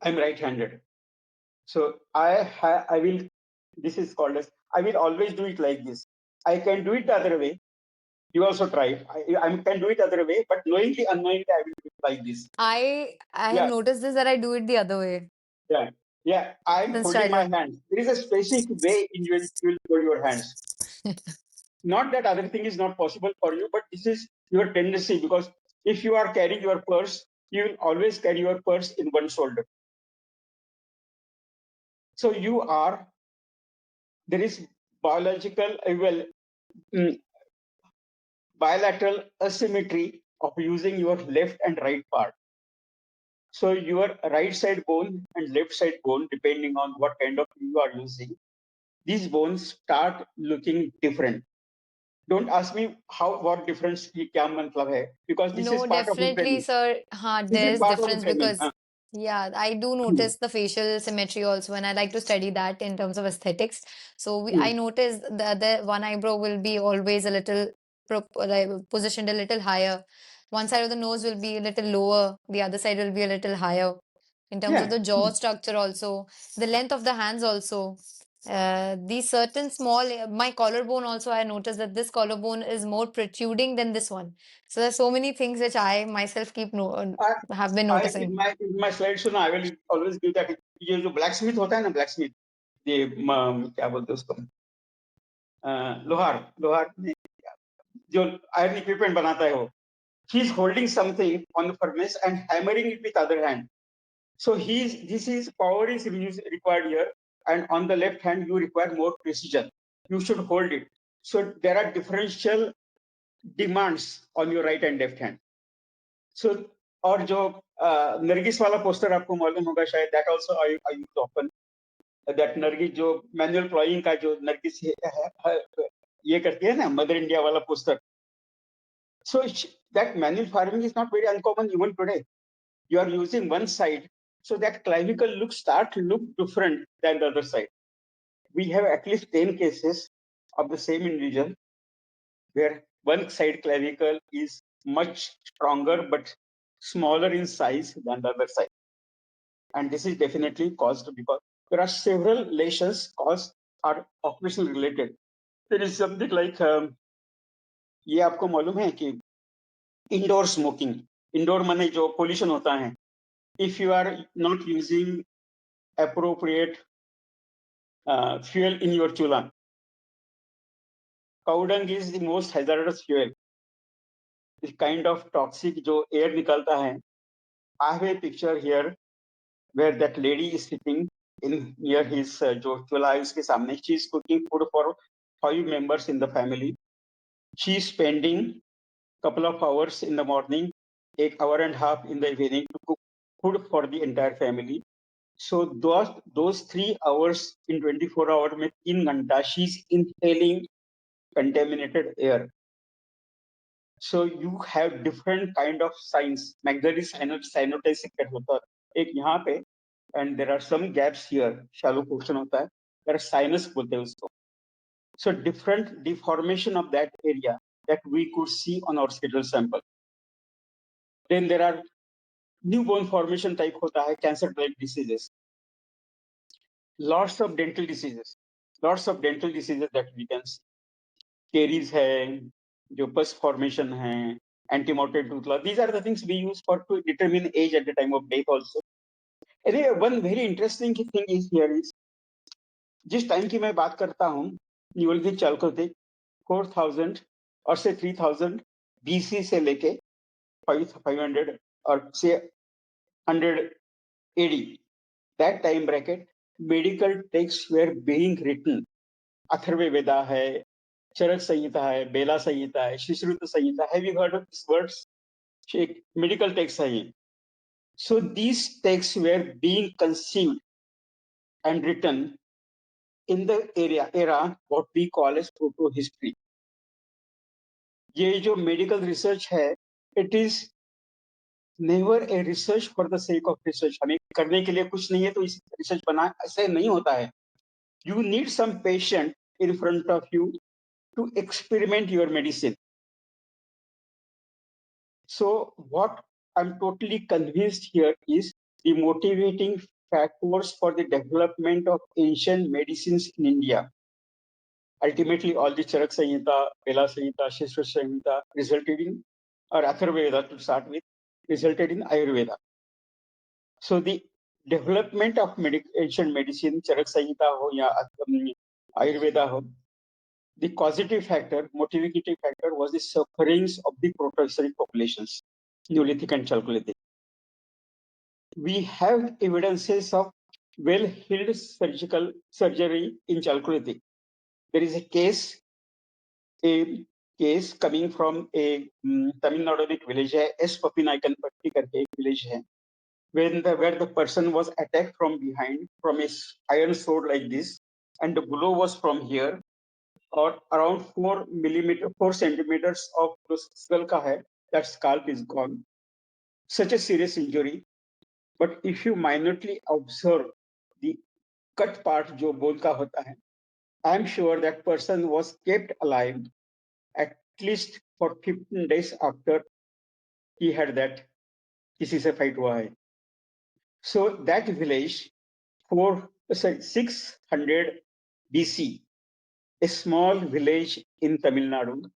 I'm right-handed. So I will, this is called as, I will always do it like this. I can do it the other way. You also try it. I can do it the other way, but knowingly, unknowingly, I will do it like this. I have Yeah. noticed this that I do it the other way Yeah. I'm since holding my childhood. hands. There is a specific way in which you will hold your hands. Not that other thing is not possible for you, but this is your tendency, because if you are carrying your purse, you will always carry your purse in one shoulder. So there is biological, bilateral asymmetry of using your left and right part. So your right side bone and left side bone, depending on what kind of you are using, these bones start looking different. Don't ask me how what difference ये क्या मतलब है, because this is No, part of the definitely, training. sir. This There is is part of the difference training. because, yeah, I do Hmm, notice the facial symmetry also, and I like to study that in terms of aesthetics. So hmm. I notice the other one eyebrow will be always a little like, positioned a little higher. One side of the nose will be a little lower, the other side will be a little higher. In terms of Yeah. the jaw structure also, the length of the hands also. These certain small, my collarbone also, I noticed that this collarbone is more protruding than this one. So there's so many things which I myself keep I, have been I noticing. in my slides so I will always give that. ये जो blacksmith होता है ना, blacksmith, ये क्या बोलते हैं उसको, लोहार लोहार नहीं, जो iron equipment बनाता है वो, he is holding something on the furnace and hammering it with other hand. So this is power is required here, and on the left hand you require more precision. You should hold it. So there are differential demands on your right and left hand. So और जो नरगिस वाला poster आपको मालूम होगा शायद, that also I use often. That Nargis जो manual ploughing का जो नरगिस ये करती है ना, मदर इंडिया वाला poster. So that manual farming is not very uncommon even today. You are using one side, so that clavicle look different than the other side. We have at least 10 cases of the same individual where one side clavicle is much stronger but smaller in size than the other side. And this is definitely caused because there are several lesions caused are occupational related. There is something like ये आपको मालूम है कि indoor smoking, indoor माने जो pollution होता है, if you are not using appropriate fuel in your chula, cow dung is the most hazardous fuel. The kind of toxic जो air निकलता है. I have a picture here where that lady is sitting in near his जो चूल्हा है उसके सामने. She is cooking food for 5 members in the family. She is spending couple of hours in the morning, 1.5 hours in the evening to cook food for the entire family. So those 3 hours in 24 hours में 3 घंटा she's inhaling contaminated air. So you have different kind of signs. Maxillary cyanotic होता है एक यहाँ पे, and there are some gaps here, shallow portion होता है. There are sinus बोलते हैं उसको. So different deformation of that area that we could see on our skeletal sample. Then there are new bone formation type होता है, cancer type diseases. Lots of dental diseases. Lots of dental diseases that we can see. Caries है, जो pus formation है, antemoted tooth loss. These are the things we use for to determine age at the time of death also. Anyway, one very interesting thing is here is जिस time की मैं बात करता हूँ, Neolithic Chalcolithic 4000 और से 3000 BC से लेके 500 और से 100 AD, that time bracket, medical texts were being written. Atharvaveda है, चरक संहिता है, बेला संहिता है, शिश्रुत संहिता. Have you heard of these words? Medical texts है ये. So these texts were being conceived and written in the era what we call as proto history. ये जो medical research है, it is never a research for the sake of research. हमें करने के लिए कुछ नहीं है तो इस रिसर्च बना, ऐसे नहीं होता है. You need some patient in front of you to experiment your medicine. So what I'm totally convinced here is the motivating factors for the development of ancient medicines in India. Ultimately, all the Charak Samhita, Bela Samhita, Shishra Samhita resulted in, or Atharvaveda to start with, resulted in Ayurveda. So the development of ancient medicine, Charak Samhita ho ya Ayurveda ho, the causative factor, motivating factor was the sufferings of the protohistoric populations, Neolithic and Chalcolithic. We have evidences of well-healed surgery in Chalcolithic. There is a case, a case coming from a Tamil Nadu में एक village है S Papinaikanpatti करके एक village है where the person was attacked from behind from a iron sword like this, and the blow was from here, or around 4 centimeters of the skull ka hai, that scalp is gone. Such a serious injury. But if you minutely observe the cut part जो bone का होता है, I am sure that person was kept alive at least for 15 days after he had that किसी से fight हुआ है. So that village, 600 BC, a small village in Tamil Nadu,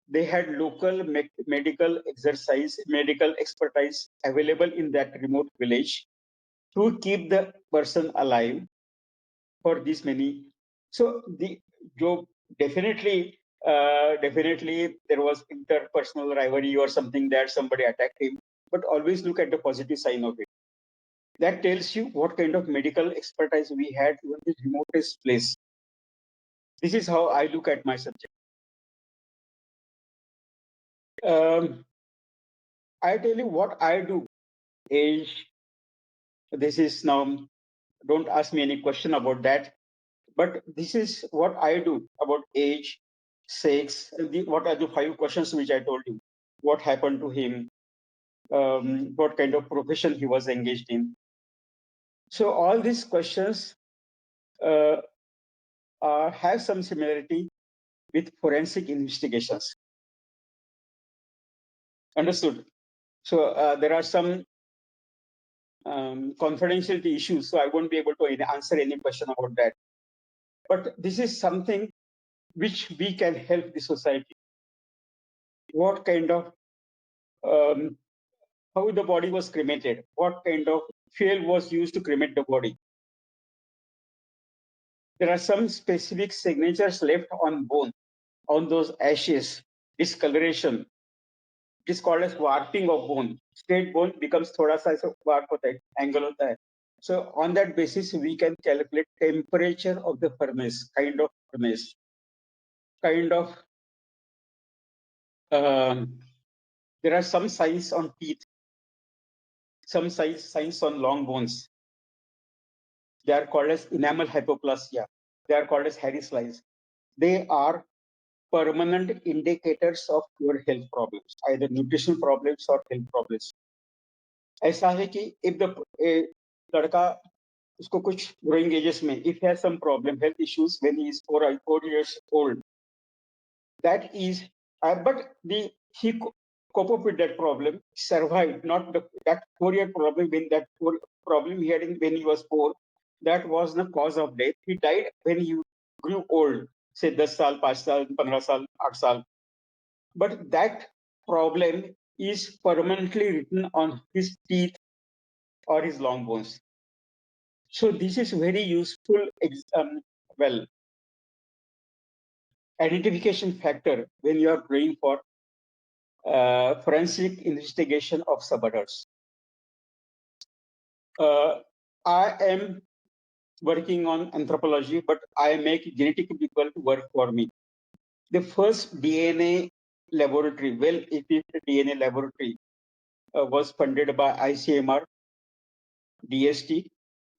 they had local medical expertise available in that remote village to keep the person alive for this many. So the job definitely definitely there was interpersonal rivalry or something that somebody attacked him, but always look at the positive sign of it. That tells you what kind of medical expertise we had in the remotest place. This is how I look at my subject. I tell you what I do is, this is now, don't ask me any question about that, but this is what I do about age, sex, what are the 5 questions which I told you. What happened to him, what kind of profession he was engaged in. So all these questions uh, have some similarity with forensic investigations. Understood? So there are some confidentiality issues, so I won't be able to answer any question about that. But this is something which we can help the society. What kind of how the body was cremated, what kind of fuel was used to cremate the body. There are some specific signatures left on bone, on those ashes, discoloration. It is called as warping of bone. Straight bone becomes thoda sa aisa warp hota hai, angle hota hai. So on that basis, we can calculate temperature of the furnace, kind of. There are some signs on teeth, some signs on long bones. They are called as enamel hypoplasia. They are called as Harris lines. They are permanent indicators of your health problems, either nutritional problems or health problems. ऐसा है कि if the लड़का उसको कुछ growing ages में if he has some problem, health issues when he is 4 years old, that is but he cope up with that problem, survived, not that 4-year problem, when that problem he had when he was 4, that was the cause of death. He died when he grew old, say 10 साल 5 साल 15 साल 8 साल, but that problem is permanently written on his teeth or his long bones. So this is very useful well identification factor when you are going for forensic investigation of suborders. I am working on anthropology, but I make genetic people to work for me. The first DNA laboratory, well-equipped DNA laboratory, was funded by ICMR, DST,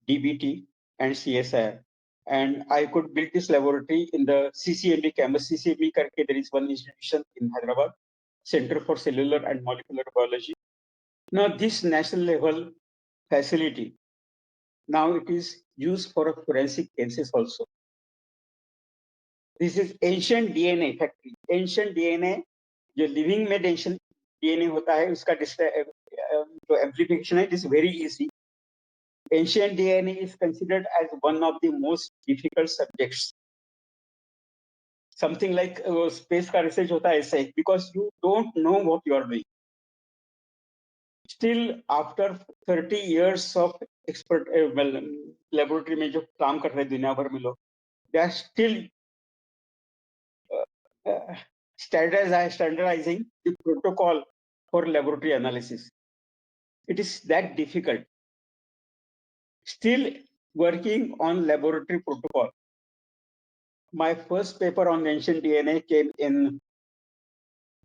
DBT, and CSIR. And I could build this laboratory in the CCMB campus. CCMB karke, there is one institution in Hyderabad, Center for Cellular and Molecular Biology. Now this national level facility, now it is used for a forensic cases also. This is ancient DNA factory. Ancient DNA, जो living में ancient DNA होता है, उसका जो amplification है, it is very easy. Ancient DNA is considered as one of the most difficult subjects. Something like space का research होता है ऐसा, because you don't know what you are doing. Still, after 30 years of expert laboratory में जो काम कर रहे दुनिया भर में लोग, they are still standardizing the protocol for laboratory analysis. It is that difficult. Still working on laboratory protocol. My first paper on ancient DNA came in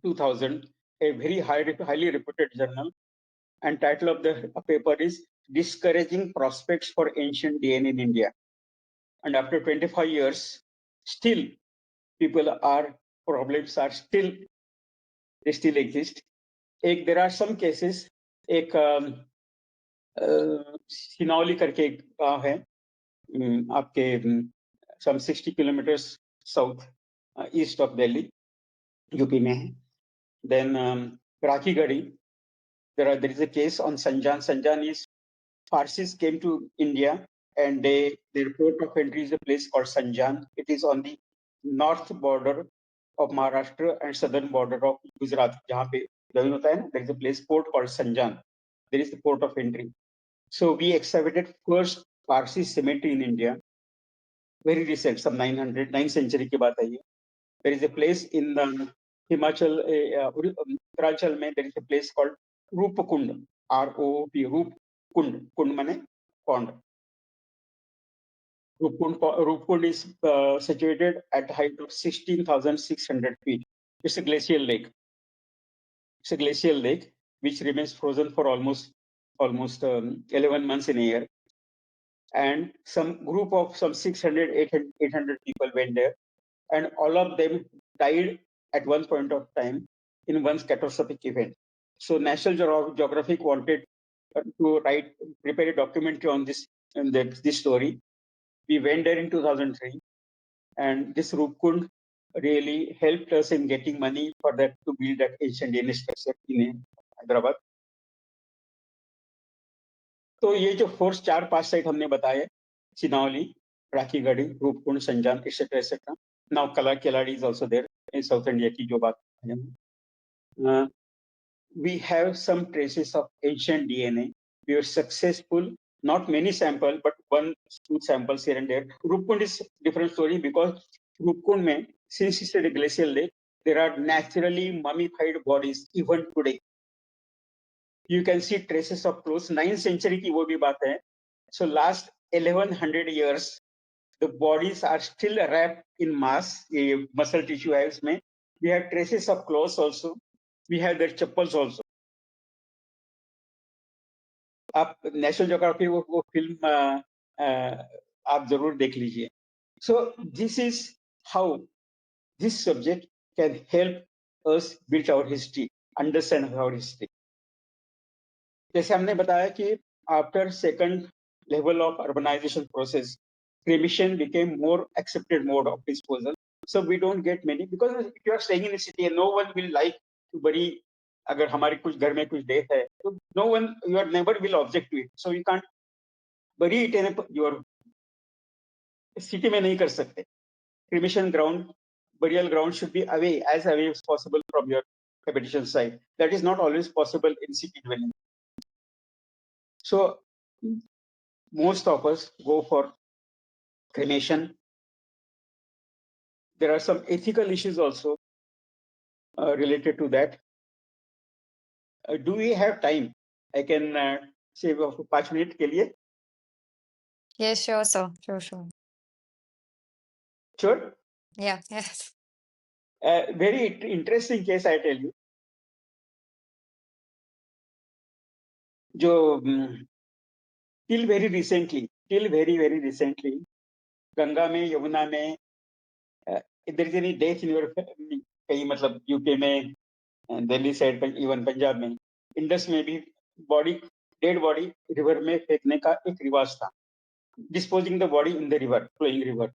2000, a very highly reputed journal, and title of the paper is Discouraging Prospects for Ancient DNA in India. And after 25 years, still problems are still, they still exist. There are some cases, एक सिनौली करके एक गांव है आपके some 60 kilometers south east of Delhi, UP में है. Then Rakigadi, there is a case on Sanjan. Sanjan is Parsis came to India and their port of entry is a place called Sanjan. It is on the north border of Maharashtra and southern border of Gujarat. जहाँ पे जमीन होता है ना, there is a place port called Sanjan. There is the port of entry. So we excavated first Parsi cemetery in India. Very recent, some 9th century की बात है ये. There is a place in Himachal, Uttarakhand में there is a place called Rupkund, R-O-P, Rupkund. Kund माने pond. Rupkund is situated at the height of 16,600 feet. It's a glacial lake. It's a glacial lake which remains frozen for almost 11 months in a year. And some group of some 600, 800 people went there, and all of them died at one point of time in one catastrophic event. So National Geographic wanted to prepare a documentary on this story. We went there in 2003, and this Rupkund really helped us in getting money for that to build that ancient DNA structure in Hyderabad. तो ये जो force 4-5 site हमने बताए, Chinauli, Rakhigarhi, Roopkund, Sanjan, etcetera etcetera. Now Keladi is also there in South India की जो बात है. We have some traces of ancient DNA. We were successful, not many samples, but 1-2 samples here and there. Rupkund is different story because Rupkund में, since it's a glacial lake, there are naturally mummified bodies even today. You can see traces of clothes. 9th century की वो भी बात है. So last 1100 years, the bodies are still wrapped in mass, muscle tissue halves में. We have traces of clothes also. We have their chappals also. आप national geography वो film आप जरूर देख लीजिए. So this is how this subject can help us build our history, understand our history. जैसे हमने बताया कि after second level of urbanization process, cremation became more accepted mode of disposal. So we don't get many, because if you are staying in a city and no one will like to bury, अगर हमारे कुछ घर में कुछ death है, तो no one, you are never will object to it. So you can't bury it in your city में नहीं कर सकते. Cremation ground, burial ground should be as away as possible from your habitation site. That is not always possible in city dwelling. So most of us go for cremation. There are some ethical issues also related to that. Do we have time? I can save 5 minutes के लिए. Yes, sure, sir. Sure. Sure. Yeah, yes. Very interesting case, I tell you. जो till very recently, Ganga में, यमुना में, if there is any death in your family, कहीं मतलब UK में, Delhi side पर, even Punjab में, इंडस में भी डेड बॉडी रिवर में फेंकने का एक रिवाज था. Disposing the body in the river, flowing river.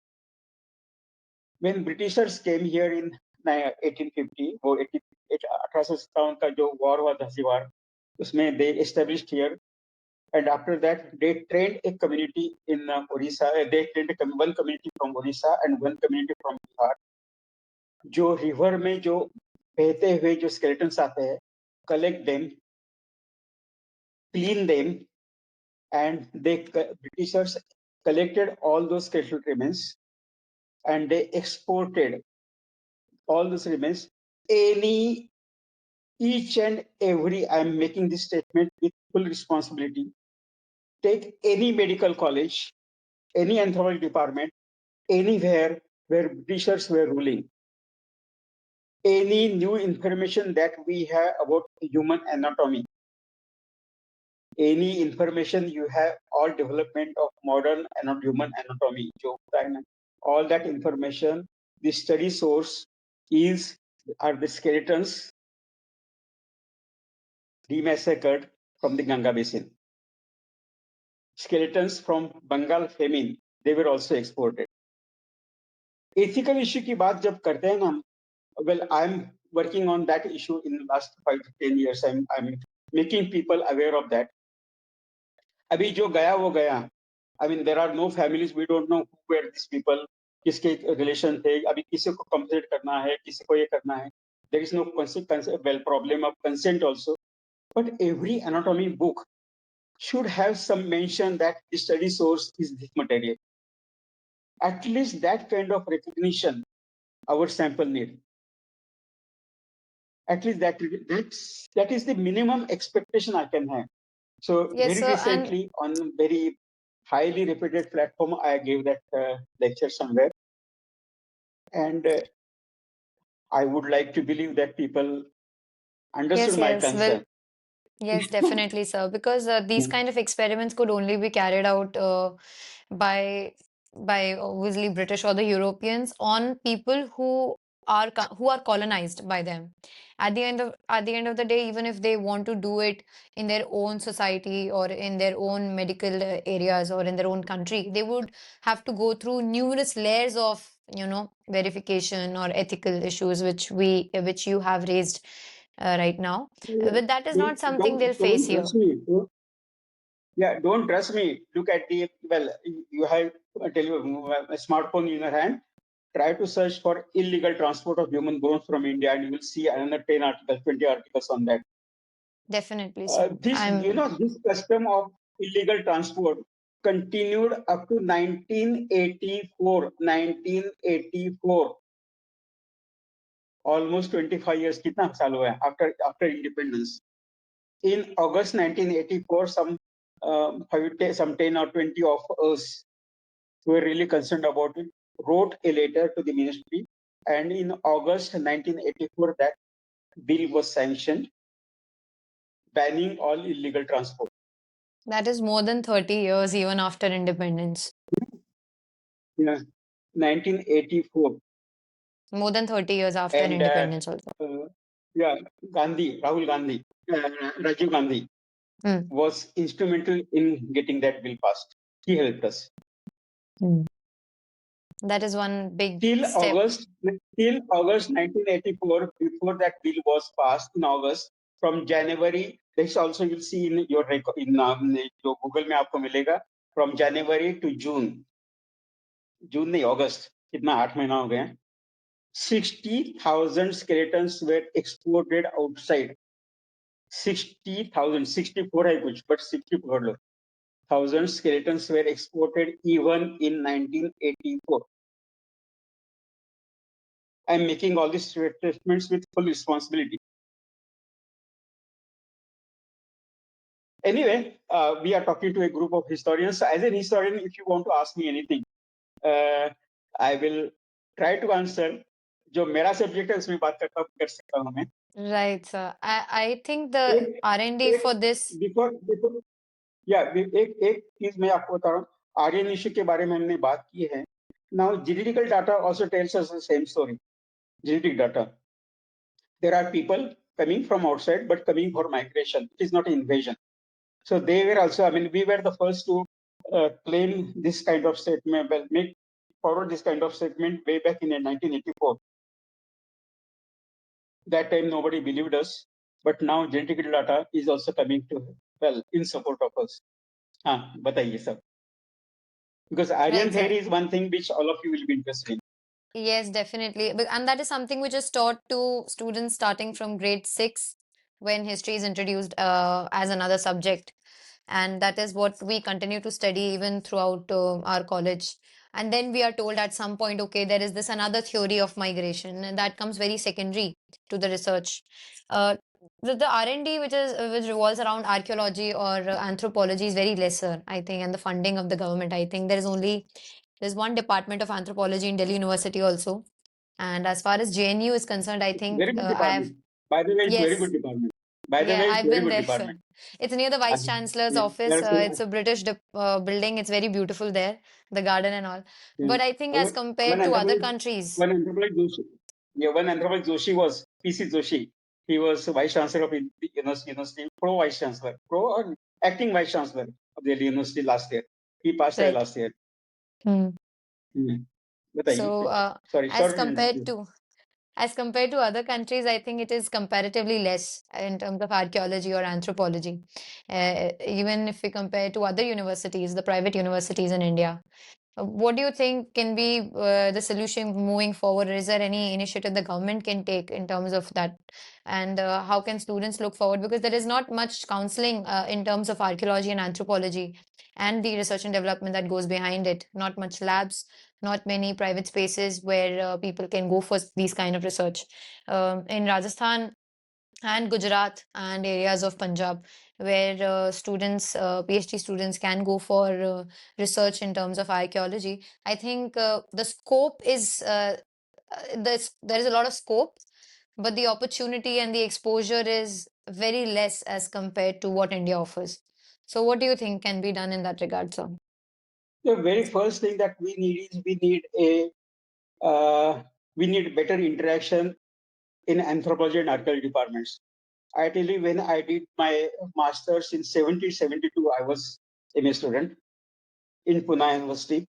When Britishers came here in 1850, वो 1857 का जो वॉर हुआ, दहसी वार, उसमें they established here, and after that they trained a community in Orissa. They trained one community from Orissa and one community from Bihar. जो river में जो बहते हुए जो skeletons आते हैं, collect them, clean them, and Britishers collected all those skeletal remains and they exported all those remains. Each and every, I'm making this statement with full responsibility. Take any medical college, any anthropology department, anywhere where Britishers were ruling. any new information that we have about human anatomy, any information you have, all development of modern and human anatomy, all that information, the study source is are the skeletons demassacred from the Ganga basin. Skeletons from Bengal famine, they were also exported. Ethical issue की बात जब करते हैं ना, well, I'm working on that issue in the last 5 to 10 years. I'm making people aware of that. अभी जो गया वो गया. I mean, there are no families. We don't know who were these people. किसके रिलेशन थे. अभी किसी को कंप्लेंट करना है, किसी को ये करना है. There is no problem of consent also. But every anatomy book should have some mention that the study source is this material. At least that kind of recognition our sample need. At least that is the minimum expectation I can have. So Yes, very sir. And recently on very highly reputed platform, I gave that lecture somewhere. And I would like to believe that people yes, understood my yes. Well, concern. yes, definitely, sir. Because these kind of experiments could only be carried out by obviously British or the Europeans on people who are colonized by them. At the end of the day, even if they want to do it in their own society or in their own medical areas or in their own country, they would have to go through numerous layers of verification or ethical issues which you have raised right now. But that is not something they'll face Don't here. trust me. Don't trust me. Look at the you have a smartphone in your hand. Try to search for illegal transport of human bones from India, and you will see another 10 articles, 20 articles on that. Definitely, sir. This custom of illegal transport continued up to 1984. 1984, almost 25 years. कितना साल हुआ है after independence. In August 1984, some 10 or 20 of us who were really concerned about it wrote a letter to the ministry, and in August 1984, that bill was sanctioned, banning all illegal transport. That is more than 30 years even after independence. Yeah, 1984. More than 30 years after And independence also. yeah, Rahul Gandhi, Rajiv Gandhi Mm. was instrumental in getting that bill passed. He helped us. Mm. That is one big Till step. August, till August 1984, before that bill was passed in August, from January, this also you'll see in your जो Google में आपको मिलेगा, from January to June, June नहीं August, कितना 8 महीना हो गए. 60,000 skeletons were exported outside. 60,000, 64 है कुछ, but 60 पकड़ लो. 1,000 skeletons were exported even in 1984. I'm making all these statements with full responsibility. Anyway, we are talking to a group of historians. As an historian, if you want to ask me anything, I will try to answer. जो मेरा subject है उसमें बात कर सकता हूँ मैं. Right, sir. I think the एक R&D एक for this. बिफोर एक एक चीज मैं आपको बता रहा हूँ. आर्यन इश्यू के बारे में हमने बात की है. Now, genetical data also tells us the same story. Genetic data. There are people coming from outside, but coming for migration. It is not an invasion. So they were also, I mean, we were the first to claim this kind of statement, well, make forward this kind of statement way back in 1984. That time nobody believed us, but now genetic data is also coming to, well, in support of us. हाँ, बताइए सब. Because Aryan Right, sir. theory is one thing which all of you will be interested in. Yes, definitely. And that is something which is taught to students starting from grade 6 when history is introduced as another subject. And that is what we continue to study even throughout our college. And then we are told at some point, okay, there is this another theory of migration, and that comes very secondary to the research. Uh, the R&D which revolves around archaeology or anthropology is very lesser, I think, and the funding of the government. I think there's one department of anthropology in Delhi University also, And as far as JNU is concerned, I think Very good I have, department. By the way, it's very yes, good department. By the yeah, way, it's I've very been good there, sir. department. It's near the Vice Chancellor's office. There's It's a British building. It's very beautiful there, the garden and all. uh, But I think as one compared to other anthropologist, countries, one anthropologist Joshi, yeah, one anthropologist Joshi was PC Joshi. He was vice chancellor of the university, pro vice chancellor, pro or acting vice chancellor of the university last year. He passed away right? last year. Hmm. बताइए So, फिर. Sorry, as sorry to compared interrupt. to other countries, I think it is comparatively less in terms of archaeology or anthropology. Even if we compare to other universities, the private universities in India. What do you think can be the solution moving forward? Is there any initiative the government can take in terms of that? And how can students look forward? Because there is not much counseling in terms of archaeology and anthropology and the research and development that goes behind it. Not much labs, not many private spaces where people can go for these kind of research. In Rajasthan, and Gujarat and areas of Punjab, where PhD students can go for research in terms of archaeology. I think the scope is there is a lot of scope, but the opportunity and the exposure is very less as compared to what India offers. So, what do you think can be done in that regard, sir? The very first thing that we need is uh, we need better interaction in anthropology and archaeology departments. I tell you, when I did my master's in 1772, I was MA student in Pune University.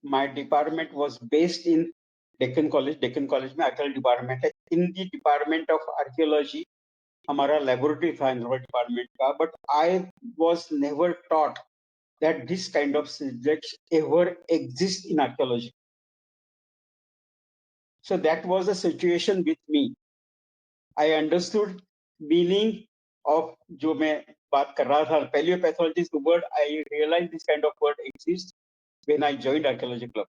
My department was based in Deccan College. Deccan College में archaeology department है. In the department of archaeology, हमारा laboratory था anthropology department का, but I was never taught that this kind of subjects ever exist in archaeology. So that was the situation with me. I understood meaning of जो मैं बात कर रहा था paleopathology is the word. I realized this kind of word exists when I joined archaeology club.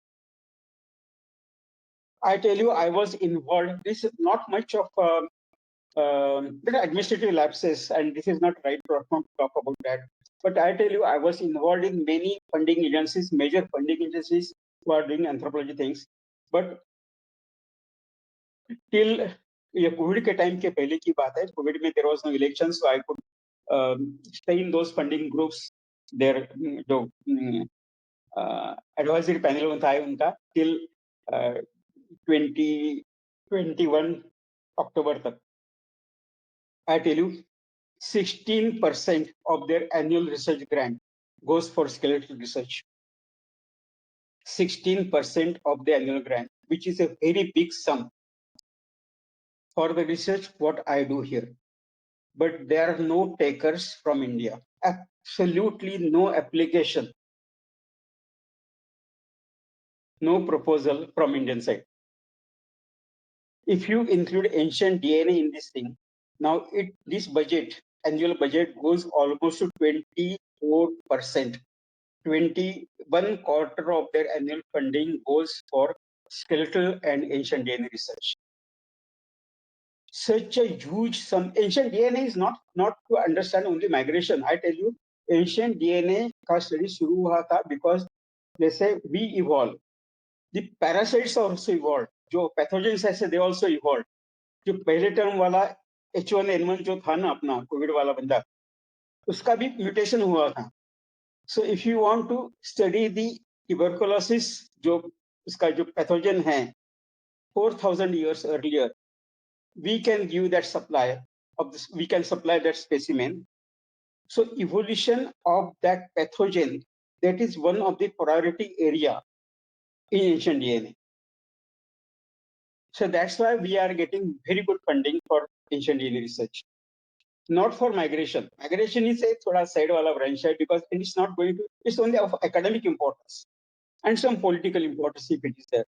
I tell you, I was involved. This is not much of there are administrative lapses, and this is not right platform to talk about that. But I tell you, I was involved in many funding agencies, major funding agencies who are doing anthropology things. But till ये Covid के time के पहले की बात है. Covid में there was no election, so I could stay in those funding groups. Their जो advisory panel था उनका till 2021 October तक. I tell you, 16% of their annual research grant goes for skeletal research. 16% of the annual grant, which is a very big sum for the research what I do here. But there are no takers from India. Absolutely no application, no proposal from Indian side. If you include ancient DNA in this thing, now this budget, annual budget goes almost to 24%. 21 quarter of their annual funding goes for skeletal and ancient DNA research. Such a huge sum. Ancient DNA is not to understand only migration. I tell you, ancient DNA का study शुरू हुआ था because they say we evolve. The parasites also evolved. जो pathogens ऐसे they also evolved. जो पहले term वाला H1N1 जो था ना अपना कोविड वाला बंदा, उसका भी म्यूटेशन हुआ था. So if you want to study the tuberculosis, जो उसका जो pathogen है 4,000 years earlier, we can give that supply of this, we can supply that specimen. So evolution of that pathogen, that is one of the priority area in ancient DNA. So that's why we are getting very good funding for ancient DNA research. Not for migration. Migration is a thoda side wala branch hai because it's not going to, it's only of academic importance and some political importance if it is there.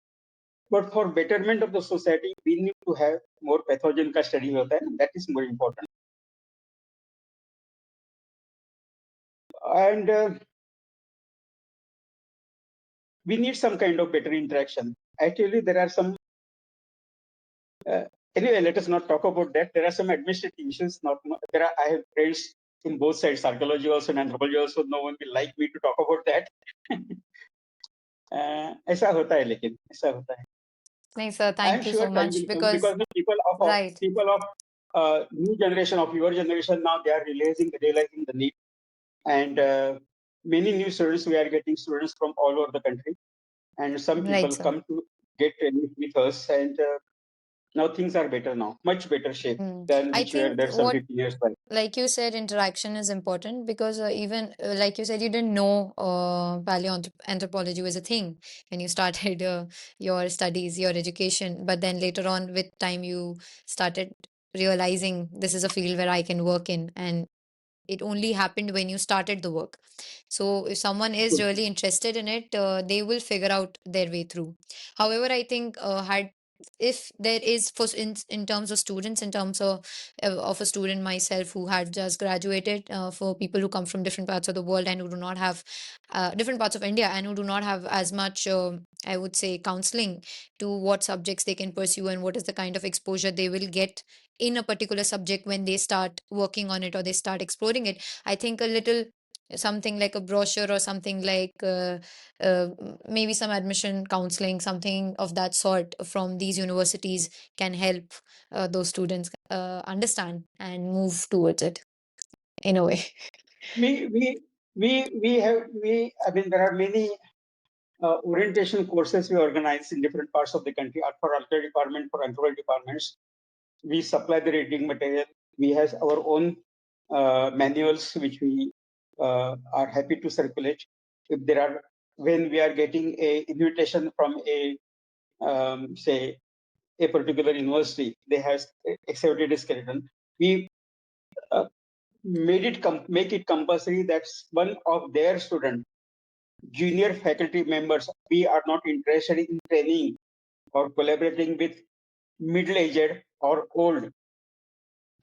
But for betterment of the society, we need to have more pathogen ka study hota hai, that is more important. And we need some kind of better interaction. Actually, there are some, anyway, let us not talk about that. There are some administrative issues. I have friends in both sides, archaeology also and anthropology also. No one will like me to talk about that. ऐसा होता है लेकिन ऐसा होता है. Thanks, sir. I am Thank you sure so time much will come because, because the right, people of new generation of your generation now they are realizing the need, and many new students we are getting students from all over the country, and some right, people sir. come to get training with us, and now things are better now, much better shape than I which were think there some what, 15 years back. like you said, interaction is important because even like you said, you didn't know paleoanthropology was a thing when you started your studies, your education. But then later on, with time, you started realizing this is a field where I can work in, and it only happened when you started the work. So if someone is Good. really interested in it, they will figure out their way through. However, I think had if there is for in terms of students, in terms of a student myself who had just graduated, for people who come from different parts of the world and who do not have different parts of India and who do not have as much I would say counseling to what subjects they can pursue and what is the kind of exposure they will get in a particular subject when they start working on it or they start exploring it. I think a little something like a brochure or something like maybe some admission counseling, something of that sort from these universities can help those students understand and move towards it in a way. we we I mean there are many orientation courses we organize in different parts of the country, for archaeology department, for anthropology departments. We supply the reading material. We have our own manuals which we are happy to circulate. If there are, when we are getting a invitation from a say a particular university, they have excavated a skeleton. We uh, make it compulsory that one of their student, junior faculty members, we are not interested in training or collaborating with middle-aged or old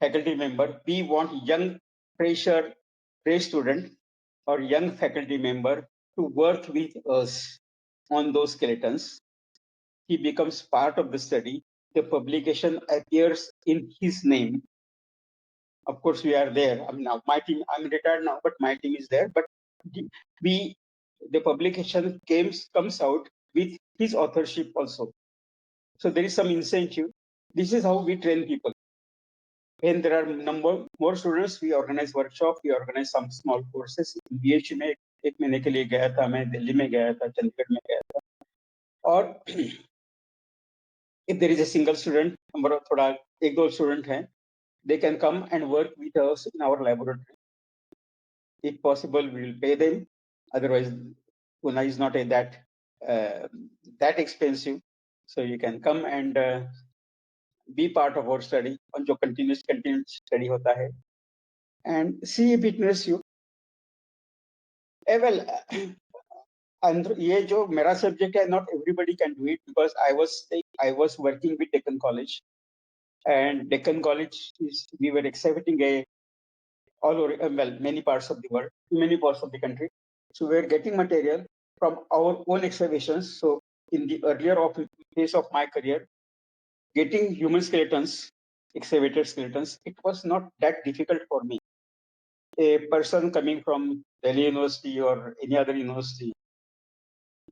faculty member. We want young, fresher, fresh student or young faculty member to work with us on those skeletons. He becomes part of the study. The publication appears in his name. Of course, we are there. I mean, now my team. I'm retired now, but my team is there. But we, the publication comes out with his authorship also. So there is some incentive. This is how we train people. When there are number more students, we organize workshop, we organize some small courses. BHU में एक महीने के लिए गया था, मैं दिल्ली में गया था, चंडीगढ़ में गया था. और if there is a single student, number of थोड़ा एक दो student हैं, they can come and work with us in our laboratory. If possible, we will pay them. Otherwise, Pune is not uh, that expensive, so you can come and be part of our study on जो continuous study होता है, and see if it interests you. Well, ये जो मेरा subject है, not everybody can do it because I was working with Deccan College, and Deccan College is we were excavating all over well many parts of the world, many parts of the country. So we were getting material from our own excavations. So in the earlier phase of my career, getting human skeletons, excavated skeletons, it was not that difficult for me. A person coming from Delhi University or any other university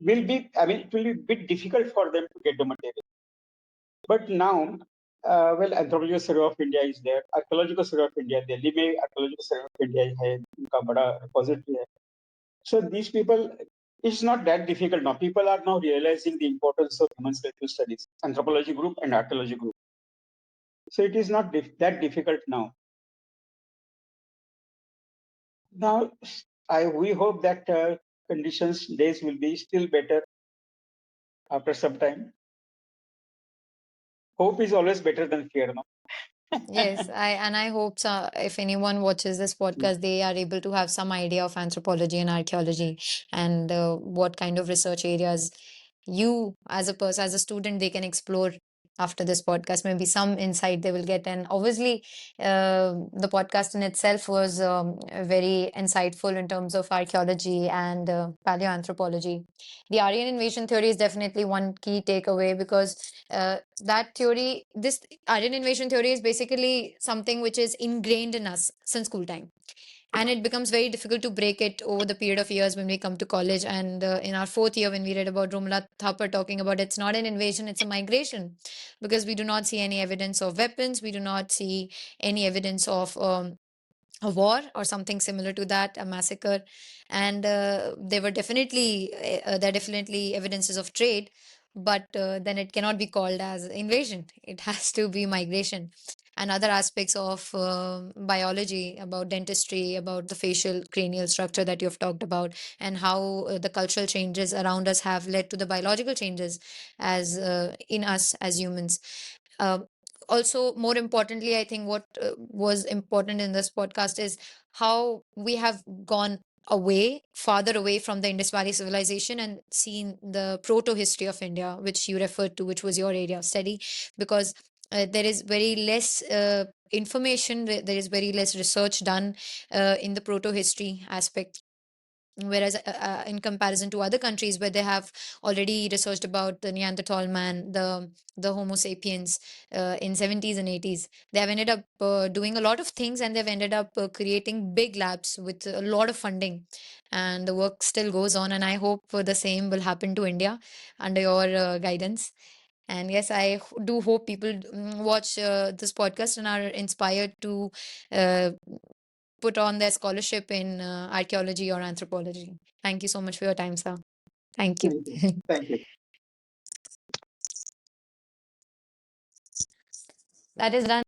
will be, I mean, it will be a bit difficult for them to get the material. But now, well, Anthropological Survey of India is there, Archaeological Survey of India, Delhi में Archaeological Survey of India है, उनका बड़ा repository है. So these people, it's not that difficult now. People are now realizing the importance of human skeletal studies, anthropology group and archaeology group. So it is not that difficult now. Now, we hope that conditions, days will be still better after some time. Hope is always better than fear, no? Yes, I hope so, if anyone watches this podcast, they are able to have some idea of anthropology and archaeology and what kind of research areas you as a person, as a student, they can explore after this podcast. Maybe some insight they will get. And obviously, the podcast in itself was very insightful in terms of archaeology and paleoanthropology. The Aryan invasion theory is definitely one key takeaway because that theory, this Aryan invasion theory is basically something which is ingrained in us since school time. and it becomes very difficult to break it over the period of years when we come to college. And in our fourth year, when we read about Rumla Thapar talking about it's not an invasion, it's a migration, because we do not see any evidence of weapons, we do not see any evidence of a war or something similar to that, a massacre. And there are definitely evidences of trade, but then it cannot be called as invasion. It has to be migration. And other aspects of biology, about dentistry, about the facial cranial structure that you've talked about, and how the cultural changes around us have led to the biological changes as in us as humans. uh, Also, more importantly, I think what was important in this podcast is how we have gone farther away from the Indus Valley civilization and seen the proto history of India, which you referred to, which was your area of study, because there is very less information, there is very less research done in the proto history aspect. Whereas in comparison to other countries where they have already researched about the Neanderthal man, the Homo sapiens in 70s and 80s, they have ended up doing a lot of things, and they've ended up creating big labs with a lot of funding, and the work still goes on. And I hope the same will happen to India under your guidance. And yes, do hope people watch this podcast and are inspired to uh, put on their scholarship in archaeology or anthropology. Thank you so much for your time, sir. Thank you. Thank you. Thank you. That is done.